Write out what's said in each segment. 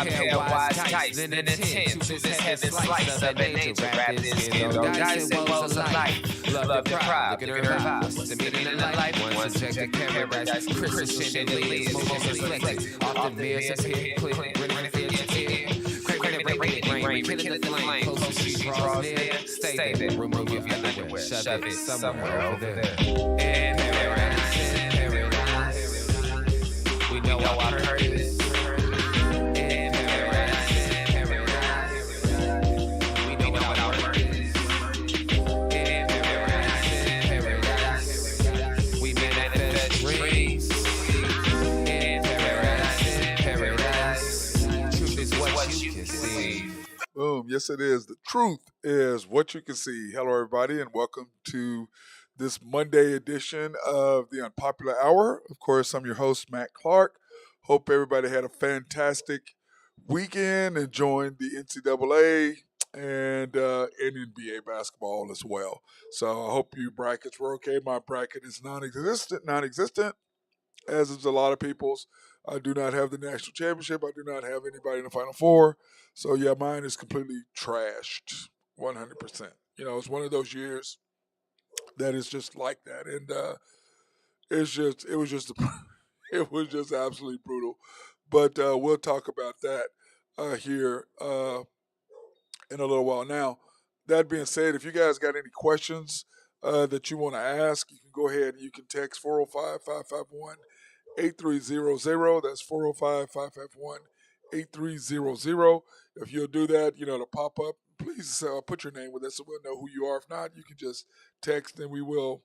pairwise dice, then attend to this heaven slice of an angel. Rap this game, though dice and woes alike. Love the pride, look at her vibes. What's the meaning of life? One subject paradise, Christian Liz, most dyslexic. Often bears appear, quick, running fear to fear. Credit rain, killing the flame. Close as she draws near, stay there. Remove your underwear, shove it somewhere over there. In paradise, we know our purpose. Boom. Yes, it is. The truth is what you can see. Hello, everybody, and welcome to this Monday edition of the Unpopular Hour. Of course, I'm your host, Matt Clark. Hope everybody had a fantastic weekend, enjoying the NCAA and NBA basketball as well. So I hope your brackets were okay. My bracket is non-existent, as is a lot of people's. I do not have the national championship. I do not have anybody in the Final Four. So, yeah, mine is completely trashed, 100%. You know, it's one of those years that is just like that. And it was just absolutely brutal. But we'll talk about that here in a little while. Now, that being said, if you guys got any questions that you want to ask, you can go ahead and you can text 405-551-8300. That's 405-551-8300. If you'll do that, it'll pop up. Please put your name with it so we'll know who you are. If not, you can just text and we will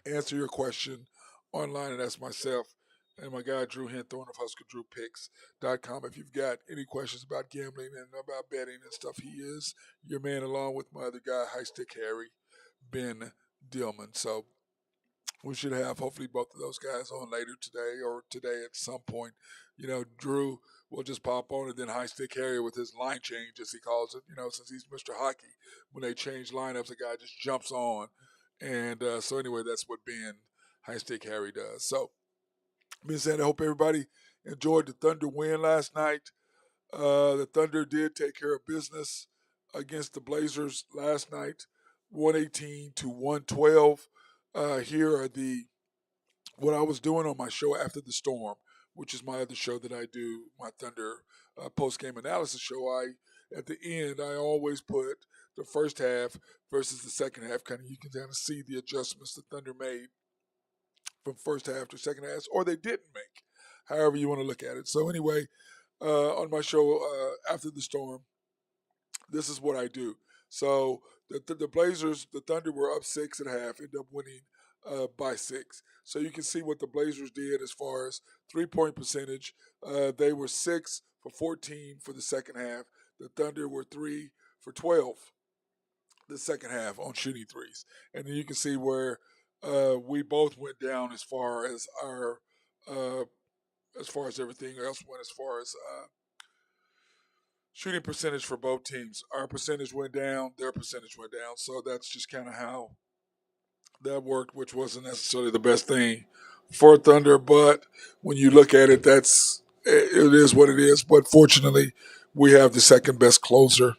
answer your question online, and that's myself and my guy Drew Henthorne of HuskerDrewPicks.com. If you've got any questions about gambling and about betting and stuff, he is your man, along with my other guy, High Stick Harry, Ben Dillman. So we should have hopefully both of those guys on later today or today at some point. Drew will just pop on, and then High Stick Harry with his line change, as he calls it, since he's Mr. Hockey. When they change lineups, the guy just jumps on. And so anyway, that's what Ben High Stick Harry does. So, being said, I hope everybody enjoyed the Thunder win last night. The Thunder did take care of business against the Blazers last night, 118-112. Here are what I was doing on my show After the Storm, which is my other show that I do, my Thunder post-game analysis show. At the end, I always put the first half versus the second half. You can kind of see the adjustments the Thunder made from first half to second half, or they didn't make, however you want to look at it. So anyway, on my show After the Storm, this is what I do. So the Blazers, the Thunder were up 6 at half, ended up winning by 6. So you can see what the Blazers did as far as three-point percentage. They were 6 for 14 for the second half. The Thunder were 3 for 12 the second half on shooting threes. And then you can see where we both went down as far as everything else went, as far as shooting percentage for both teams. Our percentage went down, their percentage went down. So that's just kind of how that worked, which wasn't necessarily the best thing for Thunder. But when you look at it, it is what it is. But fortunately, we have the second best closer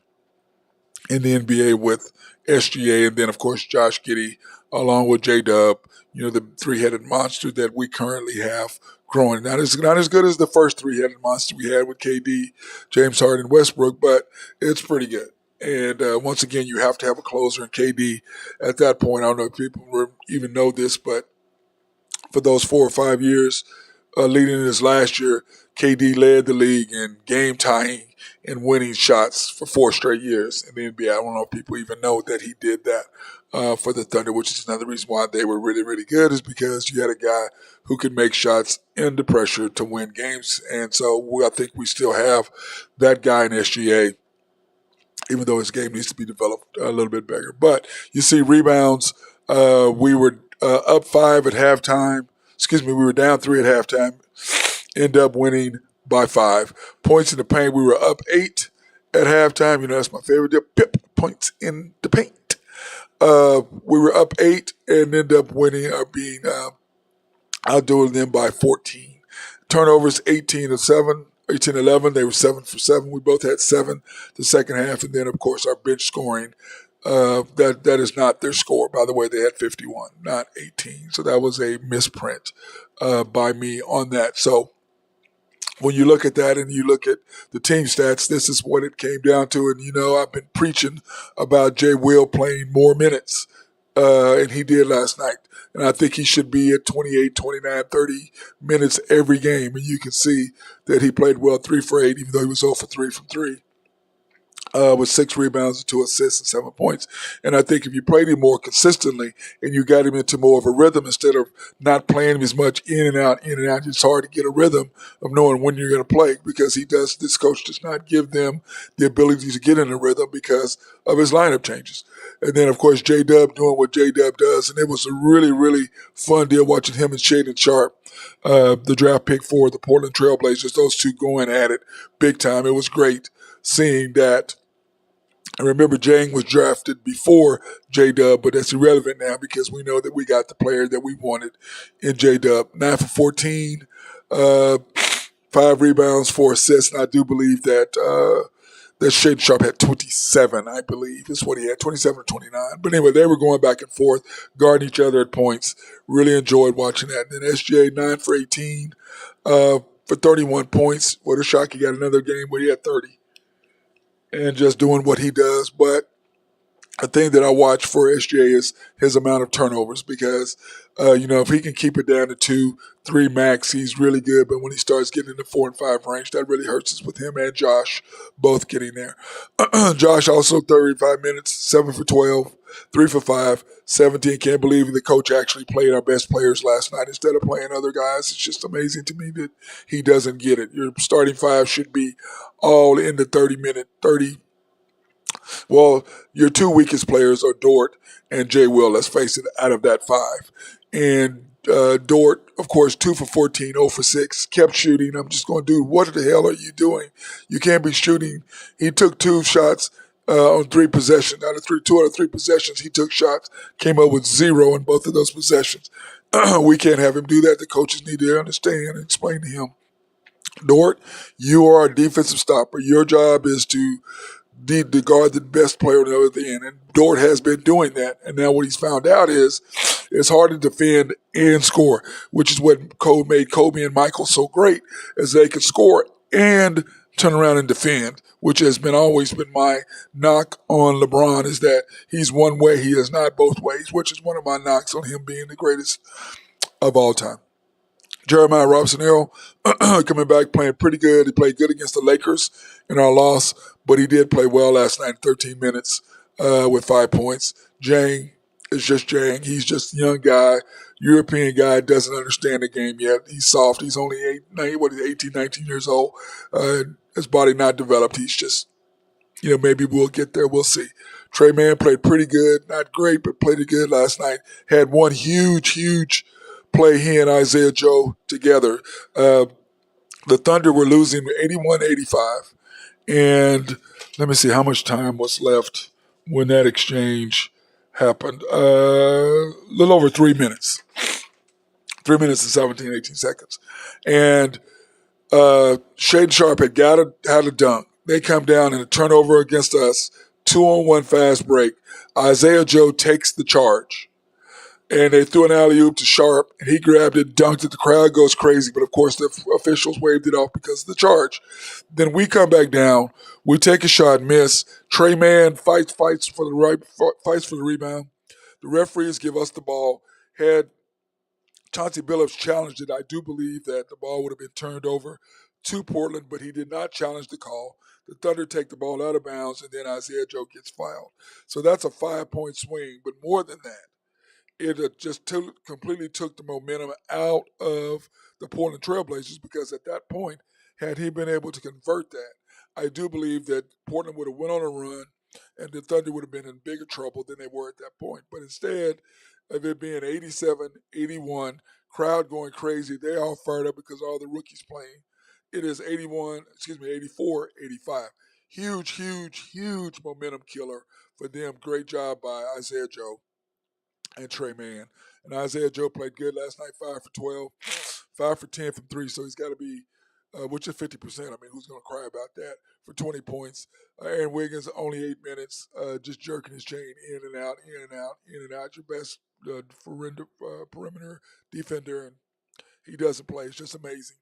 in the NBA with SGA, and then, of course, Josh Giddey, along with J-Dub, the three-headed monster that we currently have growing. Not as good as the first three-headed monster we had with KD, James Harden, Westbrook, but it's pretty good. And once again, you have to have a closer, and KD at that point, I don't know if people even know this, but for those 4 or 5 years leading this last year, KD led the league in game tying and winning shots for 4 straight years in the NBA. I don't know if people even know that he did that for the Thunder, which is another reason why they were really, really good, is because you had a guy who could make shots under pressure to win games. And so I think we still have that guy in SGA, even though his game needs to be developed a little bit better. But you see rebounds. We were up 5 at halftime. We were down 3 at halftime. End up winning by 5. Points in the paint, we were up 8 at halftime. That's my favorite deal. Pip, points in the paint. We were up 8 and ended up winning or being outdoing them by 14. Turnovers, 18 of 7. 18-11. They were 7 for 7. We both had 7 the second half, and then of course our bench scoring. That is not their score, by the way. They had 51, not 18. So that was a misprint by me on that. So when you look at that and you look at the team stats, this is what it came down to. And, I've been preaching about Jay Will playing more minutes, and he did last night. And I think he should be at 28, 29, 30 minutes every game. And you can see that he played well 3 for 8, even though he was 0 for 3 from 3. With 6 rebounds and 2 assists and 7 points. And I think if you played him more consistently and you got him into more of a rhythm instead of not playing him as much in and out, it's hard to get a rhythm of knowing when you're going to play because this coach does not give them the ability to get in a rhythm because of his lineup changes. And then, of course, J-Dub doing what J-Dub does. And it was a really, really fun deal watching him and Shaden Sharp, the draft pick for the Portland Trailblazers, those two going at it big time. It was great seeing that. And remember, Jang was drafted before J-Dub, but that's irrelevant now because we know that we got the player that we wanted in J-Dub. 9 for 14, 5 rebounds, 4 assists, and I do believe that Shaden Sharp had 27, I believe, is what he had, 27 or 29. But anyway, they were going back and forth, guarding each other at points. Really enjoyed watching that. And then SGA, 9 for 18, for 31 points. What a shock, he got another game where he had 30. And just doing what he does. But a thing that I watch for SJ is his amount of turnovers because, if he can keep it down to 2, 3 max, he's really good. But when he starts getting in the 4 and 5 range, that really hurts us with him and Josh both getting there. Josh also 35 minutes, 7 for 12, 3 for 5, 17. Can't believe the coach actually played our best players last night instead of playing other guys. It's just amazing to me that he doesn't get it. Your starting 5 should be all in the 30. Well, your 2 weakest players are Dort and Jay Will. Let's face it, out of that 5. And Dort, of course, 2 for 14, 0 for 6, kept shooting. I'm just going, dude, what the hell are you doing? You can't be shooting. He took 2 shots on 3 possessions. Two out of 3 possessions, he took shots, came up with 0 in both of those possessions. We can't have him do that. The coaches need to understand and explain to him. Dort, you are a defensive stopper. Your job is to guard the best player on the other end. And Dort has been doing that. And now what he's found out is it's hard to defend and score, which is what made Kobe and Michael so great, as they could score and turn around and defend, which has been always been my knock on LeBron, is that he's one way, he is not both ways, which is one of my knocks on him being the greatest of all time. Jeremiah Robinson-Earl coming back playing pretty good. He played good against the Lakers in our loss, but he did play well last night, 13 minutes with 5 points. Jang is just Jang. He's just a young guy, European guy, doesn't understand the game yet. He's soft. He's only 18, 19 years old. His body not developed. He's just, maybe we'll get there. We'll see. Trey Mann played pretty good. Not great, but played good last night. Had one huge play, he and Isaiah Joe together. The Thunder were losing 81-85. And let me see how much time was left when that exchange happened. A little over 3 minutes. 3 minutes and 17, 18 seconds. And Shaden Sharp had a dunk. They come down in a turnover against us, 2-on-1 fast break. Isaiah Joe takes the charge. And they threw an alley-oop to Sharp, and he grabbed it, dunked it. The crowd goes crazy, but of course the officials waved it off because of the charge. Then we come back down. We take a shot, miss. Trey Mann fights for the rebound. The referees give us the ball. Had Chauncey Billups challenged it, I do believe that the ball would have been turned over to Portland, but he did not challenge the call. The Thunder take the ball out of bounds, and then Isaiah Joe gets fouled. So that's a 5-point swing, but more than that, it just completely took the momentum out of the Portland Trailblazers, because at that point, had he been able to convert that, I do believe that Portland would have went on a run and the Thunder would have been in bigger trouble than they were at that point. But instead of it being 87-81, crowd going crazy, they all fired up because all the rookies playing. It is 84-85. Huge momentum killer for them. Great job by Isaiah Joe and Trey Mann. And Isaiah Joe played good last night, 5 for 12, 5 for 10 from 3, so he's got to be which is 50%. I mean, who's going to cry about that for 20 points? Aaron Wiggins, only 8 minutes, just jerking his chain in and out, in and out, in and out. Your best perimeter defender, and he doesn't play. It's just amazing.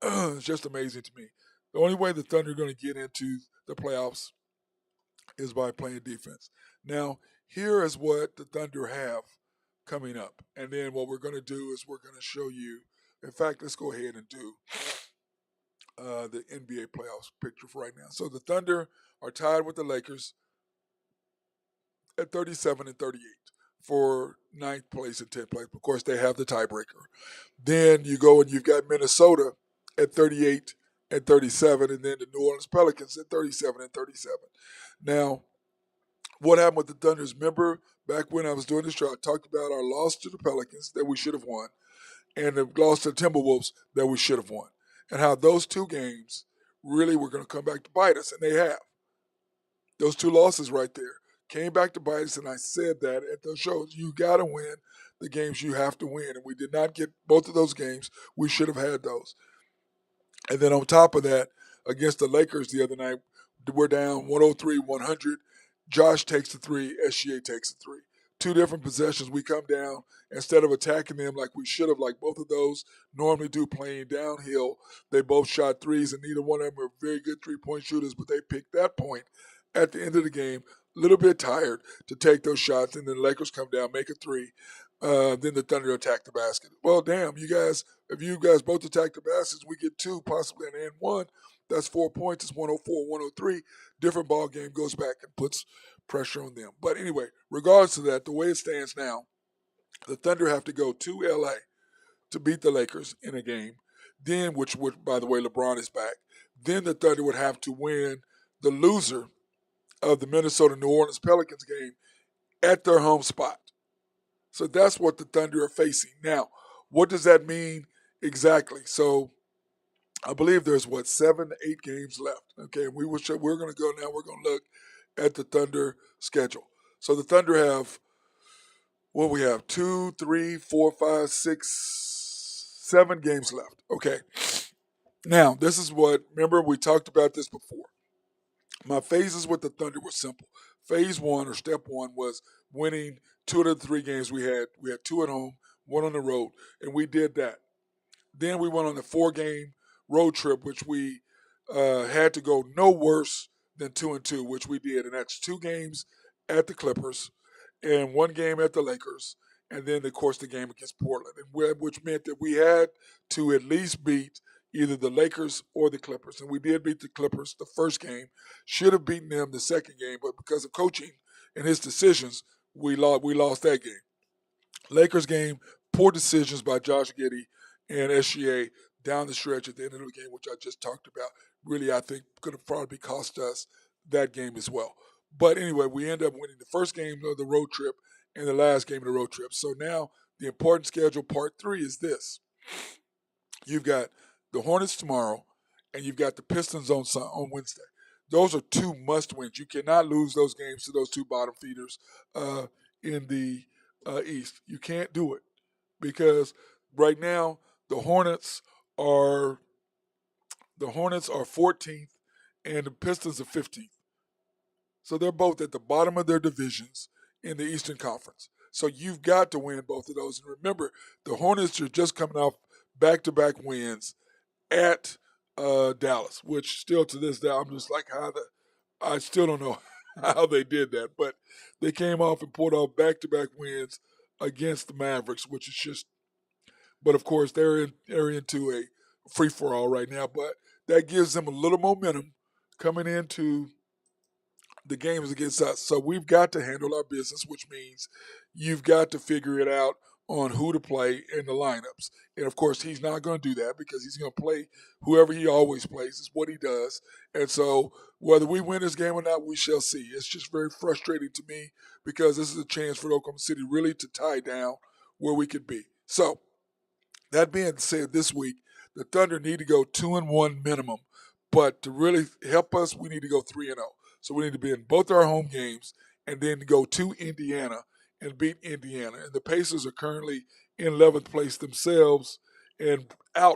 It's just amazing to me. The only way the Thunder are going to get into the playoffs is by playing defense. Now, here is what the Thunder have coming up. And then what we're going to do is we're going to show you. In fact, let's go ahead and do the NBA playoffs picture for right now. So the Thunder are tied with the Lakers at 37 and 38 for ninth place and 10th place. Of course, they have the tiebreaker. Then you go and you've got Minnesota at 38 and 37, and then the New Orleans Pelicans at 37 and 37. Now, what happened with the Thunders? Remember back when I was doing this show, I talked about our loss to the Pelicans that we should have won, and the loss to the Timberwolves that we should have won, and how those two games really were going to come back to bite us, and they have. Those two losses right there came back to bite us, and I said that at those shows. You got to win the games you have to win, and we did not get both of those games. We should have had those. And then on top of that, against the Lakers the other night, we're down 103-100. Josh takes the three, SGA takes the three. Two different possessions. We come down, instead of attacking them like we should have, like both of those normally do playing downhill, they both shot threes, and neither one of them are very good three-point shooters, but they picked that point at the end of the game, a little bit tired to take those shots, and then the Lakers come down, make a three. Then the Thunder attack the basket. Well, damn, you guys, if you guys both attack the baskets, we get two, possibly an and one. That's 4 points. It's 104, 103. Different ball game, goes back and puts pressure on them. But anyway, regardless of that, the way it stands now, the Thunder have to go to LA to beat the Lakers in a game. Then, which would, by the way, LeBron is back. Then the Thunder would have to win the loser of the Minnesota New Orleans Pelicans game at their home spot. So that's what the Thunder are facing. Now, what does that mean exactly? So I believe there's 7, 8 games left. Okay, we're going to go now. We're going to look at the Thunder schedule. So the Thunder have what we have 2, 3, 4, 5, 6, 7 games left. Okay. Now this is what. Remember we talked about this before. My phases with the Thunder were simple. Phase one or step one was winning 2 of the 3 games we had. We had 2 at home, 1 on the road, and we did that. Then we went on a 4-game road trip, which we had to go no worse than 2-2, which we did, and that's 2 games at the Clippers and 1 game at the Lakers, and then of course the game against Portland, which meant that we had to at least beat either the Lakers or the Clippers, and we did beat the Clippers the first game. Should have beaten them the second game, but because of coaching and his decisions, we lost that game. Lakers game, poor decisions by Josh Giddey and SGA down the stretch at the end of the game, which I just talked about. Really, I think could have probably cost us that game as well. But anyway, we end up winning the first game of the road trip and the last game of the road trip. So now the important schedule part 3 is this. You've got the Hornets tomorrow, and you've got the Pistons on Wednesday. Those are 2 must-wins. You cannot lose those games to those 2 bottom feeders in the East. You can't do it because right now the Hornets are 14th and the Pistons are 15th. So they're both at the bottom of their divisions in the Eastern Conference. So you've got to win both of those. And remember, the Hornets are just coming off back-to-back wins at Dallas, which still to this day, I'm just like, I still don't know how they did that. But they came off and pulled off back-to-back wins against the Mavericks, which is just, but of course, they're into a free-for-all right now. But that gives them a little momentum coming into the games against us. So we've got to handle our business, which means you've got to figure it out on who to play in the lineups. And of course, he's not going to do that because he's going to play whoever he always plays. It's what he does. And so whether we win this game or not, we shall see. It's just very frustrating to me because this is a chance for Oklahoma City really to tie down where we could be. So that being said, this week, the Thunder need to go 2-1 minimum. But to really help us, we need to go 3-0. So we need to be in both our home games and then go to Indiana and beat Indiana. And the Pacers are currently in 11th place themselves and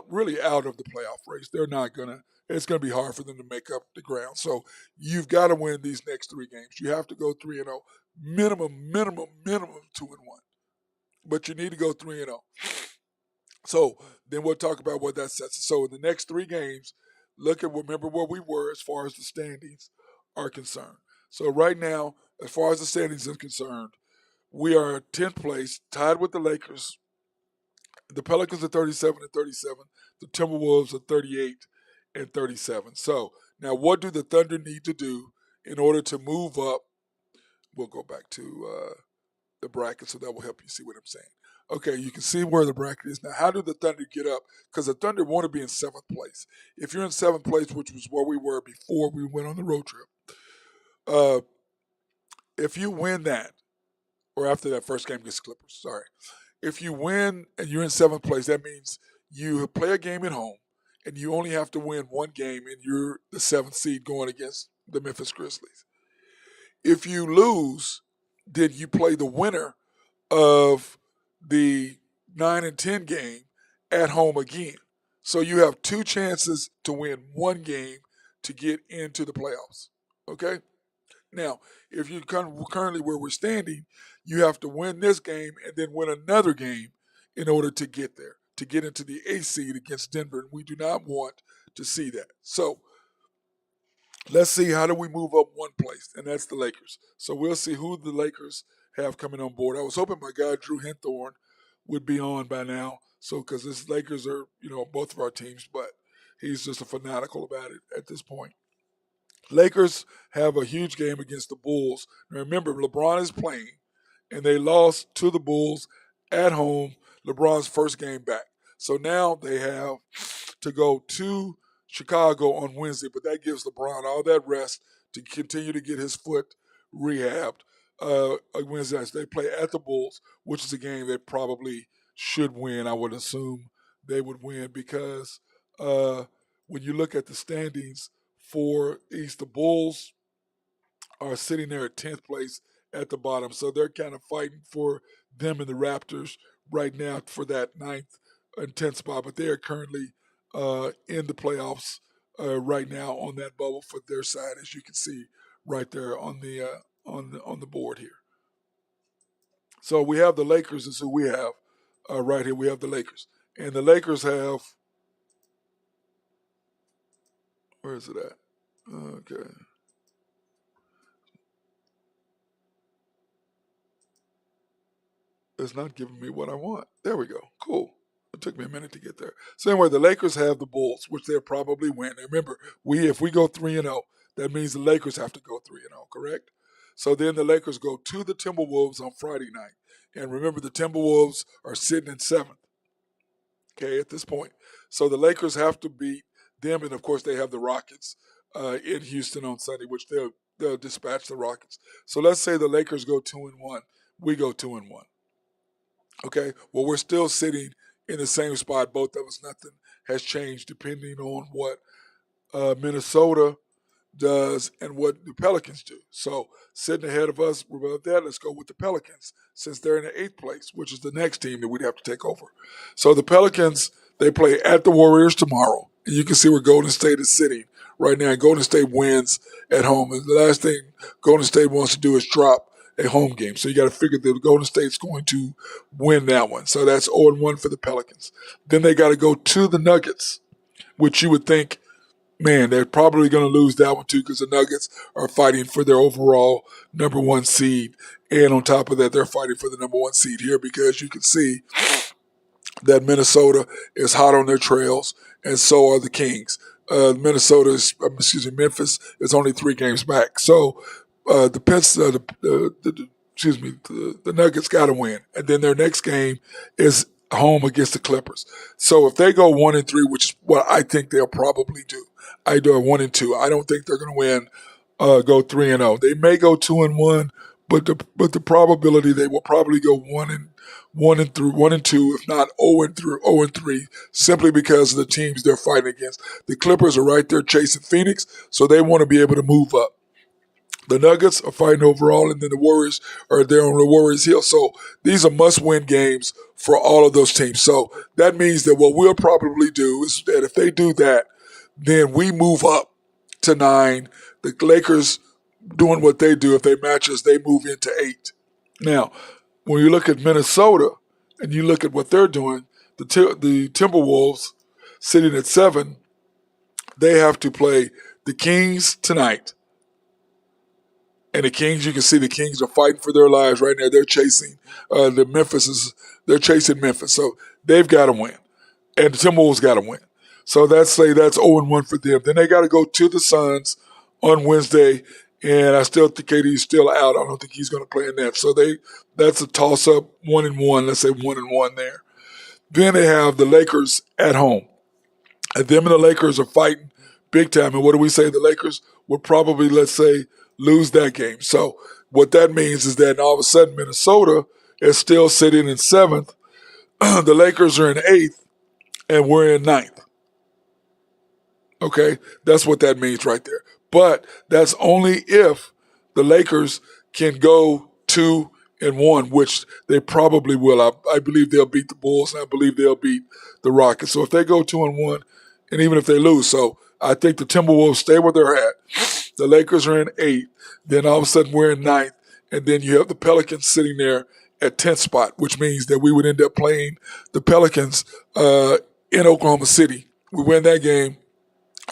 really out of the playoff race. They're not gonna. It's gonna be hard for them to make up the ground. So you've got to win these next 3 games. You have to go 3-0, minimum 2-1. But you need to go 3-0. So then we'll talk about what that sets. So in the next 3 games, remember where we were as far as the standings are concerned. So right now, as far as the standings are concerned, we are 10th place, tied with the Lakers. The Pelicans are 37 and 37. The Timberwolves are 38 and 37. So now, what do the Thunder need to do in order to move up? We'll go back to the bracket, so that will help you see what I'm saying. Okay, you can see where the bracket is. Now, how do the Thunder get up? Because the Thunder want to be in 7th place. If you're in 7th place, which was where we were before we went on the road trip, uh, if you win that, or after that first game against Clippers, sorry. If you win and you're in 7th place, that means you play a game at home, and you only have to win 1 game, and you're the 7th seed going against the Memphis Grizzlies. If you lose, then you play the winner of the 9 and 10 game at home again. So you have 2 chances to win 1 game to get into the playoffs. Okay? Now, if you currently where we're standing, you have to win this game and then win another game in order to get there, to get into the 8th seed against Denver. And we do not want to see that. So let's see, how do we move up 1 place, and that's the Lakers. So we'll see who the Lakers have coming on board. I was hoping my guy Drew Henthorn would be on by now, so because this Lakers are, both of our teams, but he's just a fanatical about it at this point. Lakers have a huge game against the Bulls. Now remember, LeBron is playing, and they lost to the Bulls at home, LeBron's first game back. So now they have to go to Chicago on Wednesday, but that gives LeBron all that rest to continue to get his foot rehabbed. Wednesday nights they play at the Bulls, which is a game they probably should win. I would assume they would win because when you look at the standings for East, the Bulls are sitting there at 10th place at the bottom, so they're kind of fighting for them and the Raptors right now for that 9th and 10th spot, but they are currently in the playoffs right now on that bubble for their side, as you can see right there on the board here. So we have the Lakers is who we have right here. We have the Lakers, and the Lakers have, where is it at? Okay. It's not giving me what I want. There we go. Cool. It took me a minute to get there. So anyway, the Lakers have the Bulls, which they'll probably win. And remember, if we go 3-0, that means the Lakers have to go 3-0, correct? So then the Lakers go to the Timberwolves on Friday night. And remember, the Timberwolves are sitting in 7th, okay, at this point. So the Lakers have to beat them, and of course they have the Rockets in Houston on Sunday, which they'll dispatch the Rockets. So let's say the Lakers go 2-1, we go 2-1. Okay, well, we're still sitting in the same spot. Both of us, nothing has changed depending on what Minnesota does and what the Pelicans do. So sitting ahead of us, we're about that. Let's go with the Pelicans since they're in the 8th place, which is the next team that we'd have to take over. So the Pelicans, they play at the Warriors tomorrow. And you can see where Golden State is sitting right now. Golden State wins at home. And the last thing Golden State wants to do is drop a home game. So you got to figure that Golden State's going to win that one. So that's 0-1 for the Pelicans. Then they got to go to the Nuggets, which you would think, man, they're probably going to lose that one too because the Nuggets are fighting for their overall number 1 seed. And on top of that, they're fighting for the number 1 seed here because you can see that Minnesota is hot on their trails, and so are the Kings. Memphis is only 3 games back. So the Nuggets got to win, and then their next game is home against the Clippers. So if they go 1-3, which is what I think they'll probably do, I do 1-2. I don't think they're going to win. Go 3-0. They may go 2-1, but the probability they will probably go 1-2, if not 0-3, simply because of the teams they're fighting against. The Clippers are right there chasing Phoenix, so they want to be able to move up. The Nuggets are fighting overall, and then the Warriors are there on the Warriors' heel. So these are must-win games for all of those teams. So that means that what we'll probably do is that if they do that, then we move up to 9. The Lakers doing what they do. If they match us, they move into 8. Now, when you look at Minnesota and you look at what they're doing, the Timberwolves sitting at 7, they have to play the Kings tonight. And the Kings, you can see the Kings are fighting for their lives right now. They're chasing they're chasing Memphis. So they've got to win. And the Timberwolves got to win. So that's 0-1 for them. Then they got to go to the Suns on Wednesday. And I still think KD's still out. I don't think he's going to play in that. So that's a toss up, 1-1. Let's say 1-1 there. Then they have the Lakers at home. And them and the Lakers are fighting big time. And what do we say? The Lakers will probably, let's say, lose that game. So what that means is that all of a sudden Minnesota is still sitting in 7th. The Lakers are in 8th, and we're in 9th. Okay? That's what that means right there. But that's only if the Lakers can go 2-1, which they probably will. I believe they'll beat the Bulls, and I believe they'll beat the Rockets. So if they go 2-1, and even if they lose, so I think the Timberwolves stay where they're at. The Lakers are in 8th. Then all of a sudden we're in 9th. And then you have the Pelicans sitting there at 10th spot, which means that we would end up playing the Pelicans in Oklahoma City. We win that game.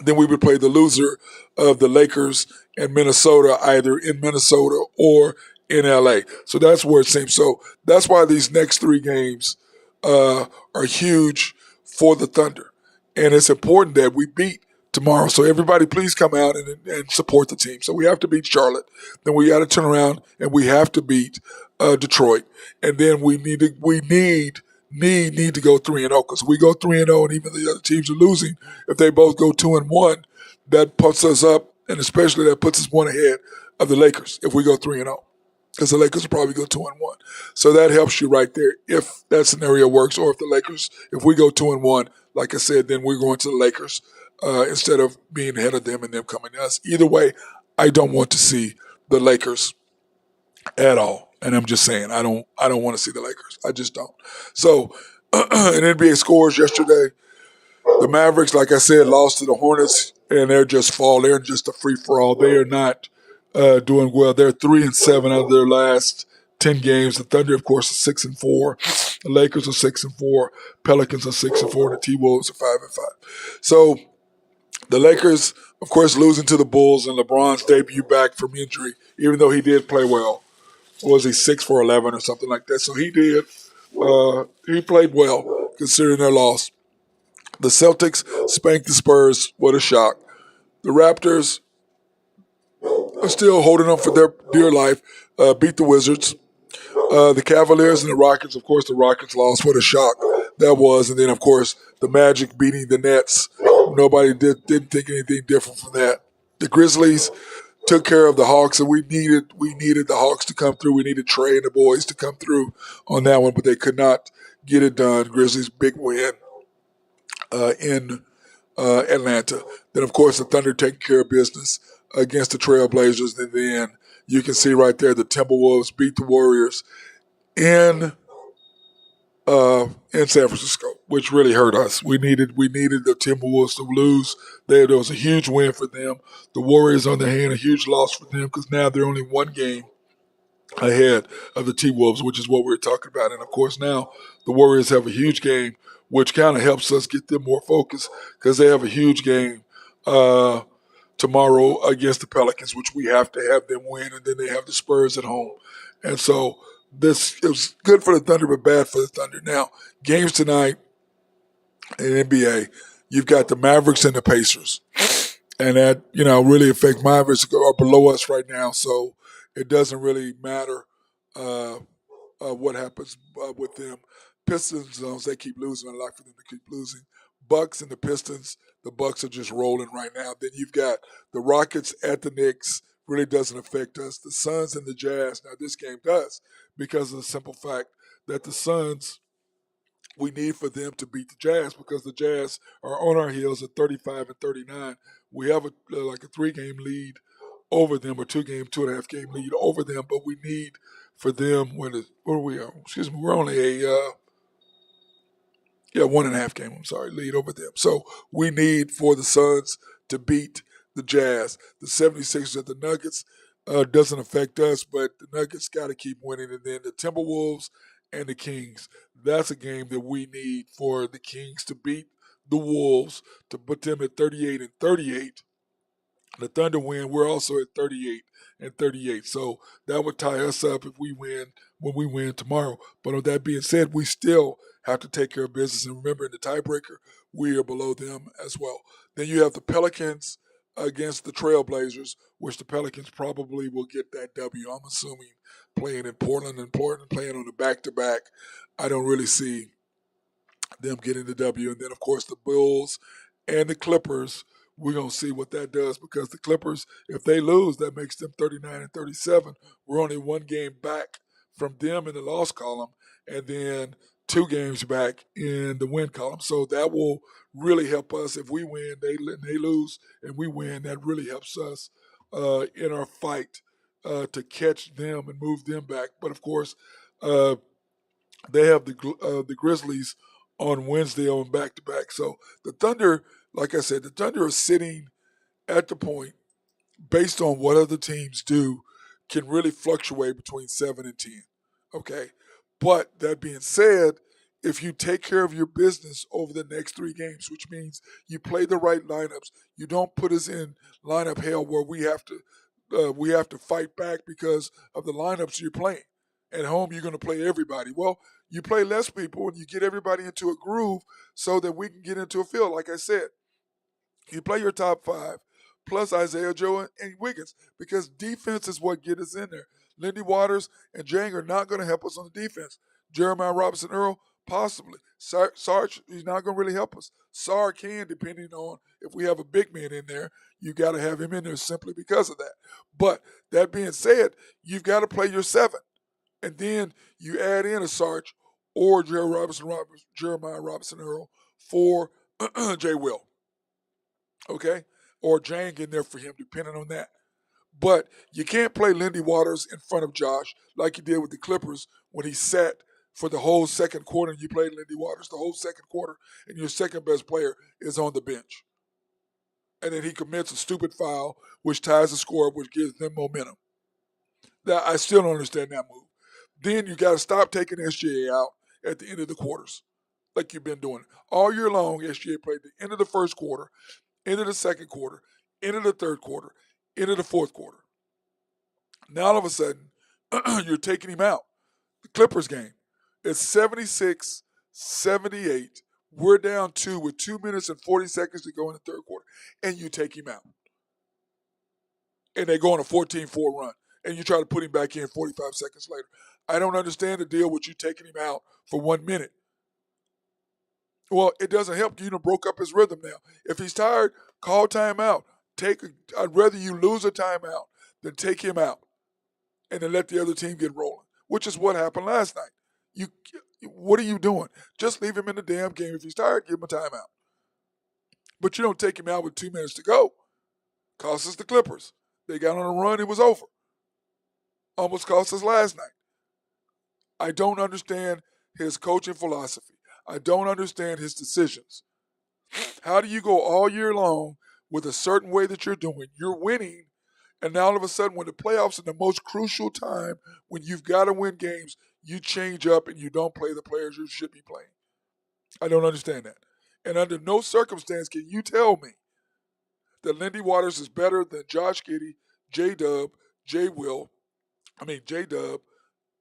Then we would play the loser of the Lakers and Minnesota, either in Minnesota or in LA. So that's where it seems. So that's why these next 3 games are huge for the Thunder. And it's important that we beat tomorrow. So everybody please come out and support the team. So we have to beat Charlotte. Then we got to turn around and we have to beat Detroit. And then we need to go 3-0, because we go 3-0 and even the other teams are losing. If they both go 2-1, that puts us up, and especially that puts us one ahead of the Lakers if we go 3-0, because the Lakers will probably go 2-1. So that helps you right there if that scenario works, or if we go 2-1, like I said, then we're going to the Lakers instead of being ahead of them and them coming to us. Either way, I don't want to see the Lakers at all. And I'm just saying, I don't want to see the Lakers. I just don't. So, in NBA scores yesterday, the Mavericks, like I said, lost to the Hornets, and they're just They're just a free for all. They are not doing well. They're 3-7 out of their last 10 games. The Thunder, of course, are 6-4. The Lakers are 6-4. Pelicans are 6-4. And the T-Wolves are 5-5. So the Lakers, of course, losing to the Bulls and LeBron's debut back from injury, even though he did play well. Was he 6 for 11 or something like that? So he did. He played well considering their loss. The Celtics spanked the Spurs. What a shock. The Raptors are still holding on for their dear life. Beat the Wizards. The Cavaliers and the Rockets. Of course, the Rockets lost. What a shock that was. And then, of course, the Magic beating the Nets. Nobody didn't think anything different from that. The Grizzlies took care of the Hawks, and we needed the Hawks to come through. We needed Trey and the boys to come through on that one, but they could not get it done. Grizzlies big win in Atlanta. Then, of course, the Thunder taking care of business against the Trailblazers, and then you can see right there the Timberwolves beat the Warriors in San Francisco, which really hurt us. We needed the Timberwolves to lose. There was a huge win for them. The Warriors, on the hand, a huge loss for them, because now they're only 1 game ahead of the T-Wolves, which is what we were talking about. And, of course, now the Warriors have a huge game, which kind of helps us get them more focused, because they have a huge game tomorrow against the Pelicans, which we have to have them win, and then they have the Spurs at home. And so it was good for the Thunder, but bad for the Thunder. Now, games tonight in NBA, you've got the Mavericks and the Pacers. And that, really affects Mavericks are below us right now, so it doesn't really matter what happens with them. Pistons, they keep losing. I like for them to keep losing. Bucks and the Pistons, the Bucks are just rolling right now. Then you've got the Rockets at the Knicks, really doesn't affect us. The Suns and the Jazz, now this game does, because of the simple fact that the Suns, we need for them to beat the Jazz, because the Jazz are on our heels at 35-39. We have like a 3-game lead over them, or 2.5 game lead over them. But we need for them, what are we on? Excuse me, we're only a 1.5 game, I'm sorry, lead over them. So we need for the Suns to beat the Jazz. The 76ers and the Nuggets doesn't affect us, but the Nuggets got to keep winning. And then the Timberwolves and the Kings. That's a game that we need for the Kings to beat the Wolves, to put them at 38-38. The Thunder win, we're also at 38-38. So that would tie us up if we win when we win tomorrow. But with that being said, we still have to take care of business. And remember, in the tiebreaker, we are below them as well. Then you have the Pelicans against the Trailblazers, which the Pelicans probably will get that W. I'm assuming playing in Portland and Portland playing on the back-to-back. I don't really see them getting the W. And then, of course, the Bulls and the Clippers. We're going to see what that does, because the Clippers, if they lose, that makes them 39-37. We're only one game back from them in the loss column, and then 2 games back in the win column. So that will really help us. If we win, they lose, and we win, that really helps us in our fight to catch them and move them back. But, of course, uh, they have the Grizzlies on Wednesday on back to back. So the Thunder, like I said, the Thunder are sitting at the point, based on what other teams do, can really fluctuate between 7 and 10. Okay, but that being said, if you take care of your business over the next 3 games, which means you play the right lineups, you don't put us in lineup hell where we have to fight back because of the lineups you're playing. At home, you're going to play everybody. Well, you play less people and you get everybody into a groove so that we can get into a field. Like I said, you play your top 5 plus Isaiah Joe and Wiggins, because defense is what gets us in there. Lindy Waters and Jang are not going to help us on the defense. Jeremiah Robinson Earl, possibly. Sarge, he's not going to really help us. Sar can, depending on if we have a big man in there. You got to have him in there simply because of that. But that being said, you've got to play your 7. And then you add in a Sarge or Jeremiah Robinson Earl for Jay Will. Okay? Or Jang in there for him, depending on that. But you can't play Lindy Waters in front of Josh like you did with the Clippers when he sat for the whole second quarter and you played Lindy Waters the whole second quarter and your second best player is on the bench. And then he commits a stupid foul, which ties the score, which gives them momentum. Now, I still don't understand that move. Then you got to stop taking SGA out at the end of the quarters, like you've been doing. All year long, SGA played the end of the first quarter, end of the second quarter, end of the third quarter, end of the fourth quarter. Now all of a sudden, you're taking him out. The Clippers game, it's 76-78. We're down 2 with 2 minutes and 40 seconds to go in the third quarter, and you take him out. And they go on a 14-4 run, and you try to put him back in 45 seconds later. I don't understand the deal with you taking him out for 1 minute. Well, it doesn't help. You done broke up his rhythm now. If he's tired, call timeout. I'd rather you lose a timeout than take him out and then let the other team get rolling, which is what happened last night. What are you doing? Just leave him in the damn game. If he's tired, give him a timeout. But you don't take him out with 2 minutes to go. Cost us the Clippers. They got on a run, it was over. Almost cost us last night. I don't understand his coaching philosophy. I don't understand his decisions. How do you go all year long with a certain way that you're doing? You're winning, and now all of a sudden, when the playoffs are the most crucial time, when you've got to win games, you change up and you don't play the players you should be playing. I don't understand that. And under no circumstance can you tell me that Lindy Waters is better than Josh Giddey, J Dub, J Dub,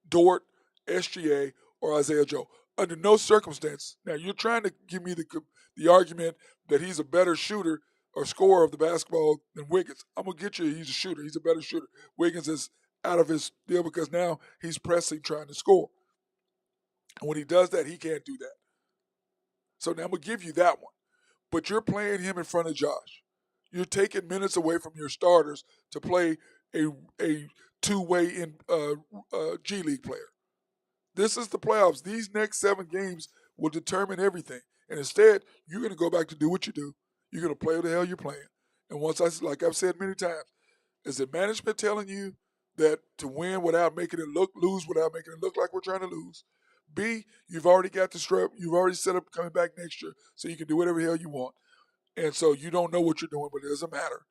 Dort, SGA, or Isaiah Joe. Under no circumstance. Now, you're trying to give me the argument that he's a better shooter or scorer of the basketball than Wiggins. I'm going to get you he's a shooter. He's a better shooter. Wiggins is out of his deal because now he's pressing, trying to score. And when he does that, he can't do that. So now I'm going to give you that one. But you're playing him in front of Josh. You're taking minutes away from your starters to play a two-way in G League player. This is the playoffs. These next 7 games will determine everything. And instead, you're going to go back to do what you do. You're going to play what the hell you're playing. And like I've said many times, Is it management telling you that to win without making it lose without making it look like we're trying to lose? B, you've already got the strap. You've already set up coming back next year, so you can do whatever the hell you want. And so you don't know what you're doing, but it doesn't matter.